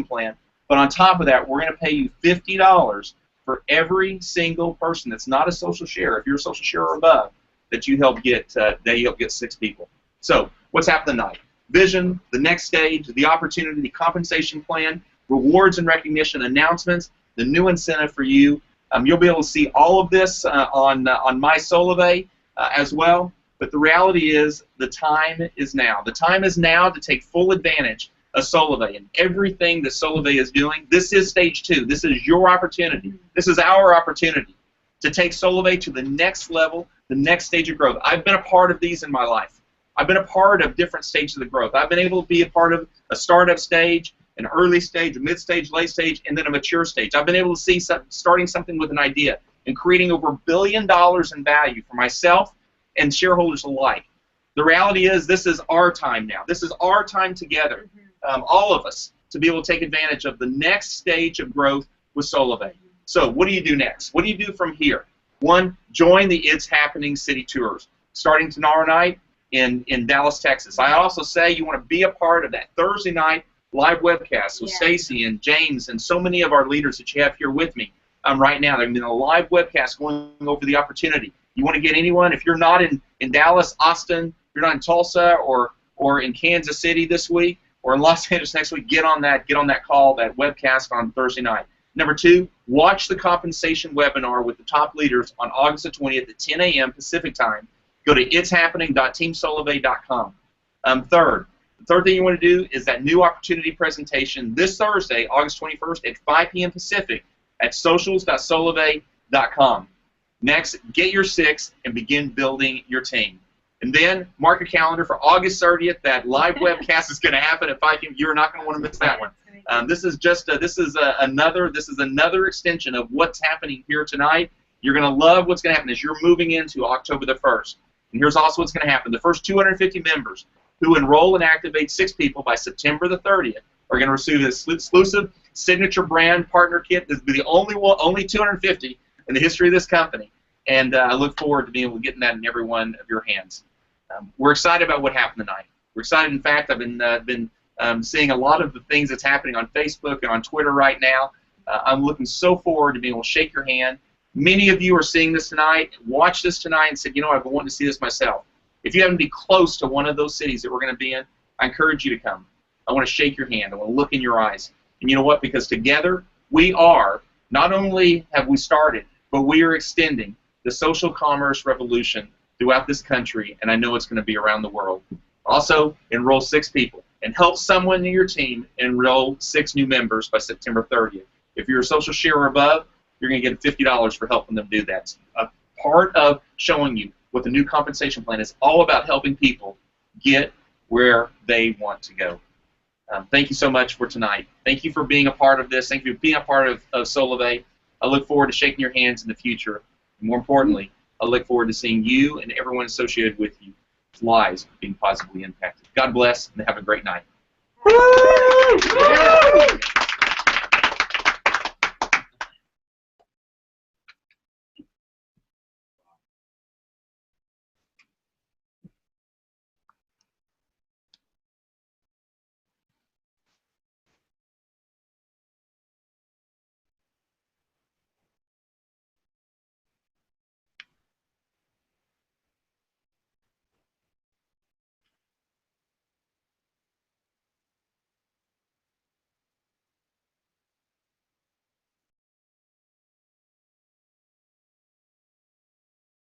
plan, but on top of that, we're going to pay you $50 for every single person that's not a social sharer. If you're a social sharer or above, that you help get 6 people. So what's happening tonight? Vision, the next stage, the opportunity, the compensation plan, rewards and recognition, announcements, the new incentive for you. You'll be able to see all of this on My Solavei as well. But the reality is, the time is now. The time is now to take full advantage of Solavei and everything that Solavei is doing. This is stage 2. This is your opportunity. This is our opportunity to take Solavei to the next level, the next stage of growth. I've been a part of these in my life. I've been a part of different stages of the growth. I've been able to be a part of a startup stage, an early stage, a mid-stage, late stage, and then a mature stage. I've been able to see starting something with an idea and creating over $1 billion in value for myself and shareholders alike. The reality is, this is our time now. This is our time together, all of us, to be able to take advantage of the next stage of growth with Solavei. So what do you do next? What do you do from here? 1, join the It's Happening City Tours, starting tomorrow night in Dallas, Texas. I also say you want to be a part of that Thursday night live webcast with Stacy and James and so many of our leaders that you have here with me right now. They're in a live webcast going over the opportunity. You want to get anyone, if you're not in Dallas, Austin, if you're not in Tulsa or in Kansas City this week or in Los Angeles next week, get on that call, that webcast on Thursday night. Number 2, watch the compensation webinar with the top leaders on August the 20th at 10 a.m. Pacific time. Go to itshappening.teamsolavei.com. The third thing you want to do is that new opportunity presentation this Thursday, August 21st at 5 p.m. Pacific at socials.solavei.com. Next, get your 6 and begin building your team. And then mark a calendar for August 30th. That live webcast is going to happen at 5 p.m. You're not going to want to miss that one. This is another extension of what's happening here tonight. You're going to love what's going to happen as you're moving into October the 1st. And here's also what's going to happen. The first 250 members who enroll and activate 6 people by September the 30th are going to receive this exclusive signature brand partner kit. This will be the only 250 in the history of this company. And I look forward to being able to get that in every one of your hands. We're excited about what happened tonight. We're excited. In fact, I've been seeing a lot of the things that's happening on Facebook and on Twitter right now. I'm looking so forward to being able to shake your hand. Many of you are seeing this tonight, watch this tonight, and said, you know, I've been wanting to see this myself. If you happen to be close to one of those cities that we're going to be in, I encourage you to come. I want to shake your hand. I want to look in your eyes. And you know what? Because together we are, not only have we started, but we are extending the social commerce revolution throughout this country, and I know it's going to be around the world. Also, enroll 6 people and help someone in your team enroll 6 new members by September 30th. If you're a social share or above, you're going to get $50 for helping them do that. It's a part of showing you what the new compensation plan is all about, helping people get where they want to go. Thank you so much for tonight. Thank you for being a part of this. Thank you for being a part of Solavei. I look forward to shaking your hands in the future. And more importantly, I look forward to seeing you and everyone associated with you lives being positively impacted. God bless and have a great night.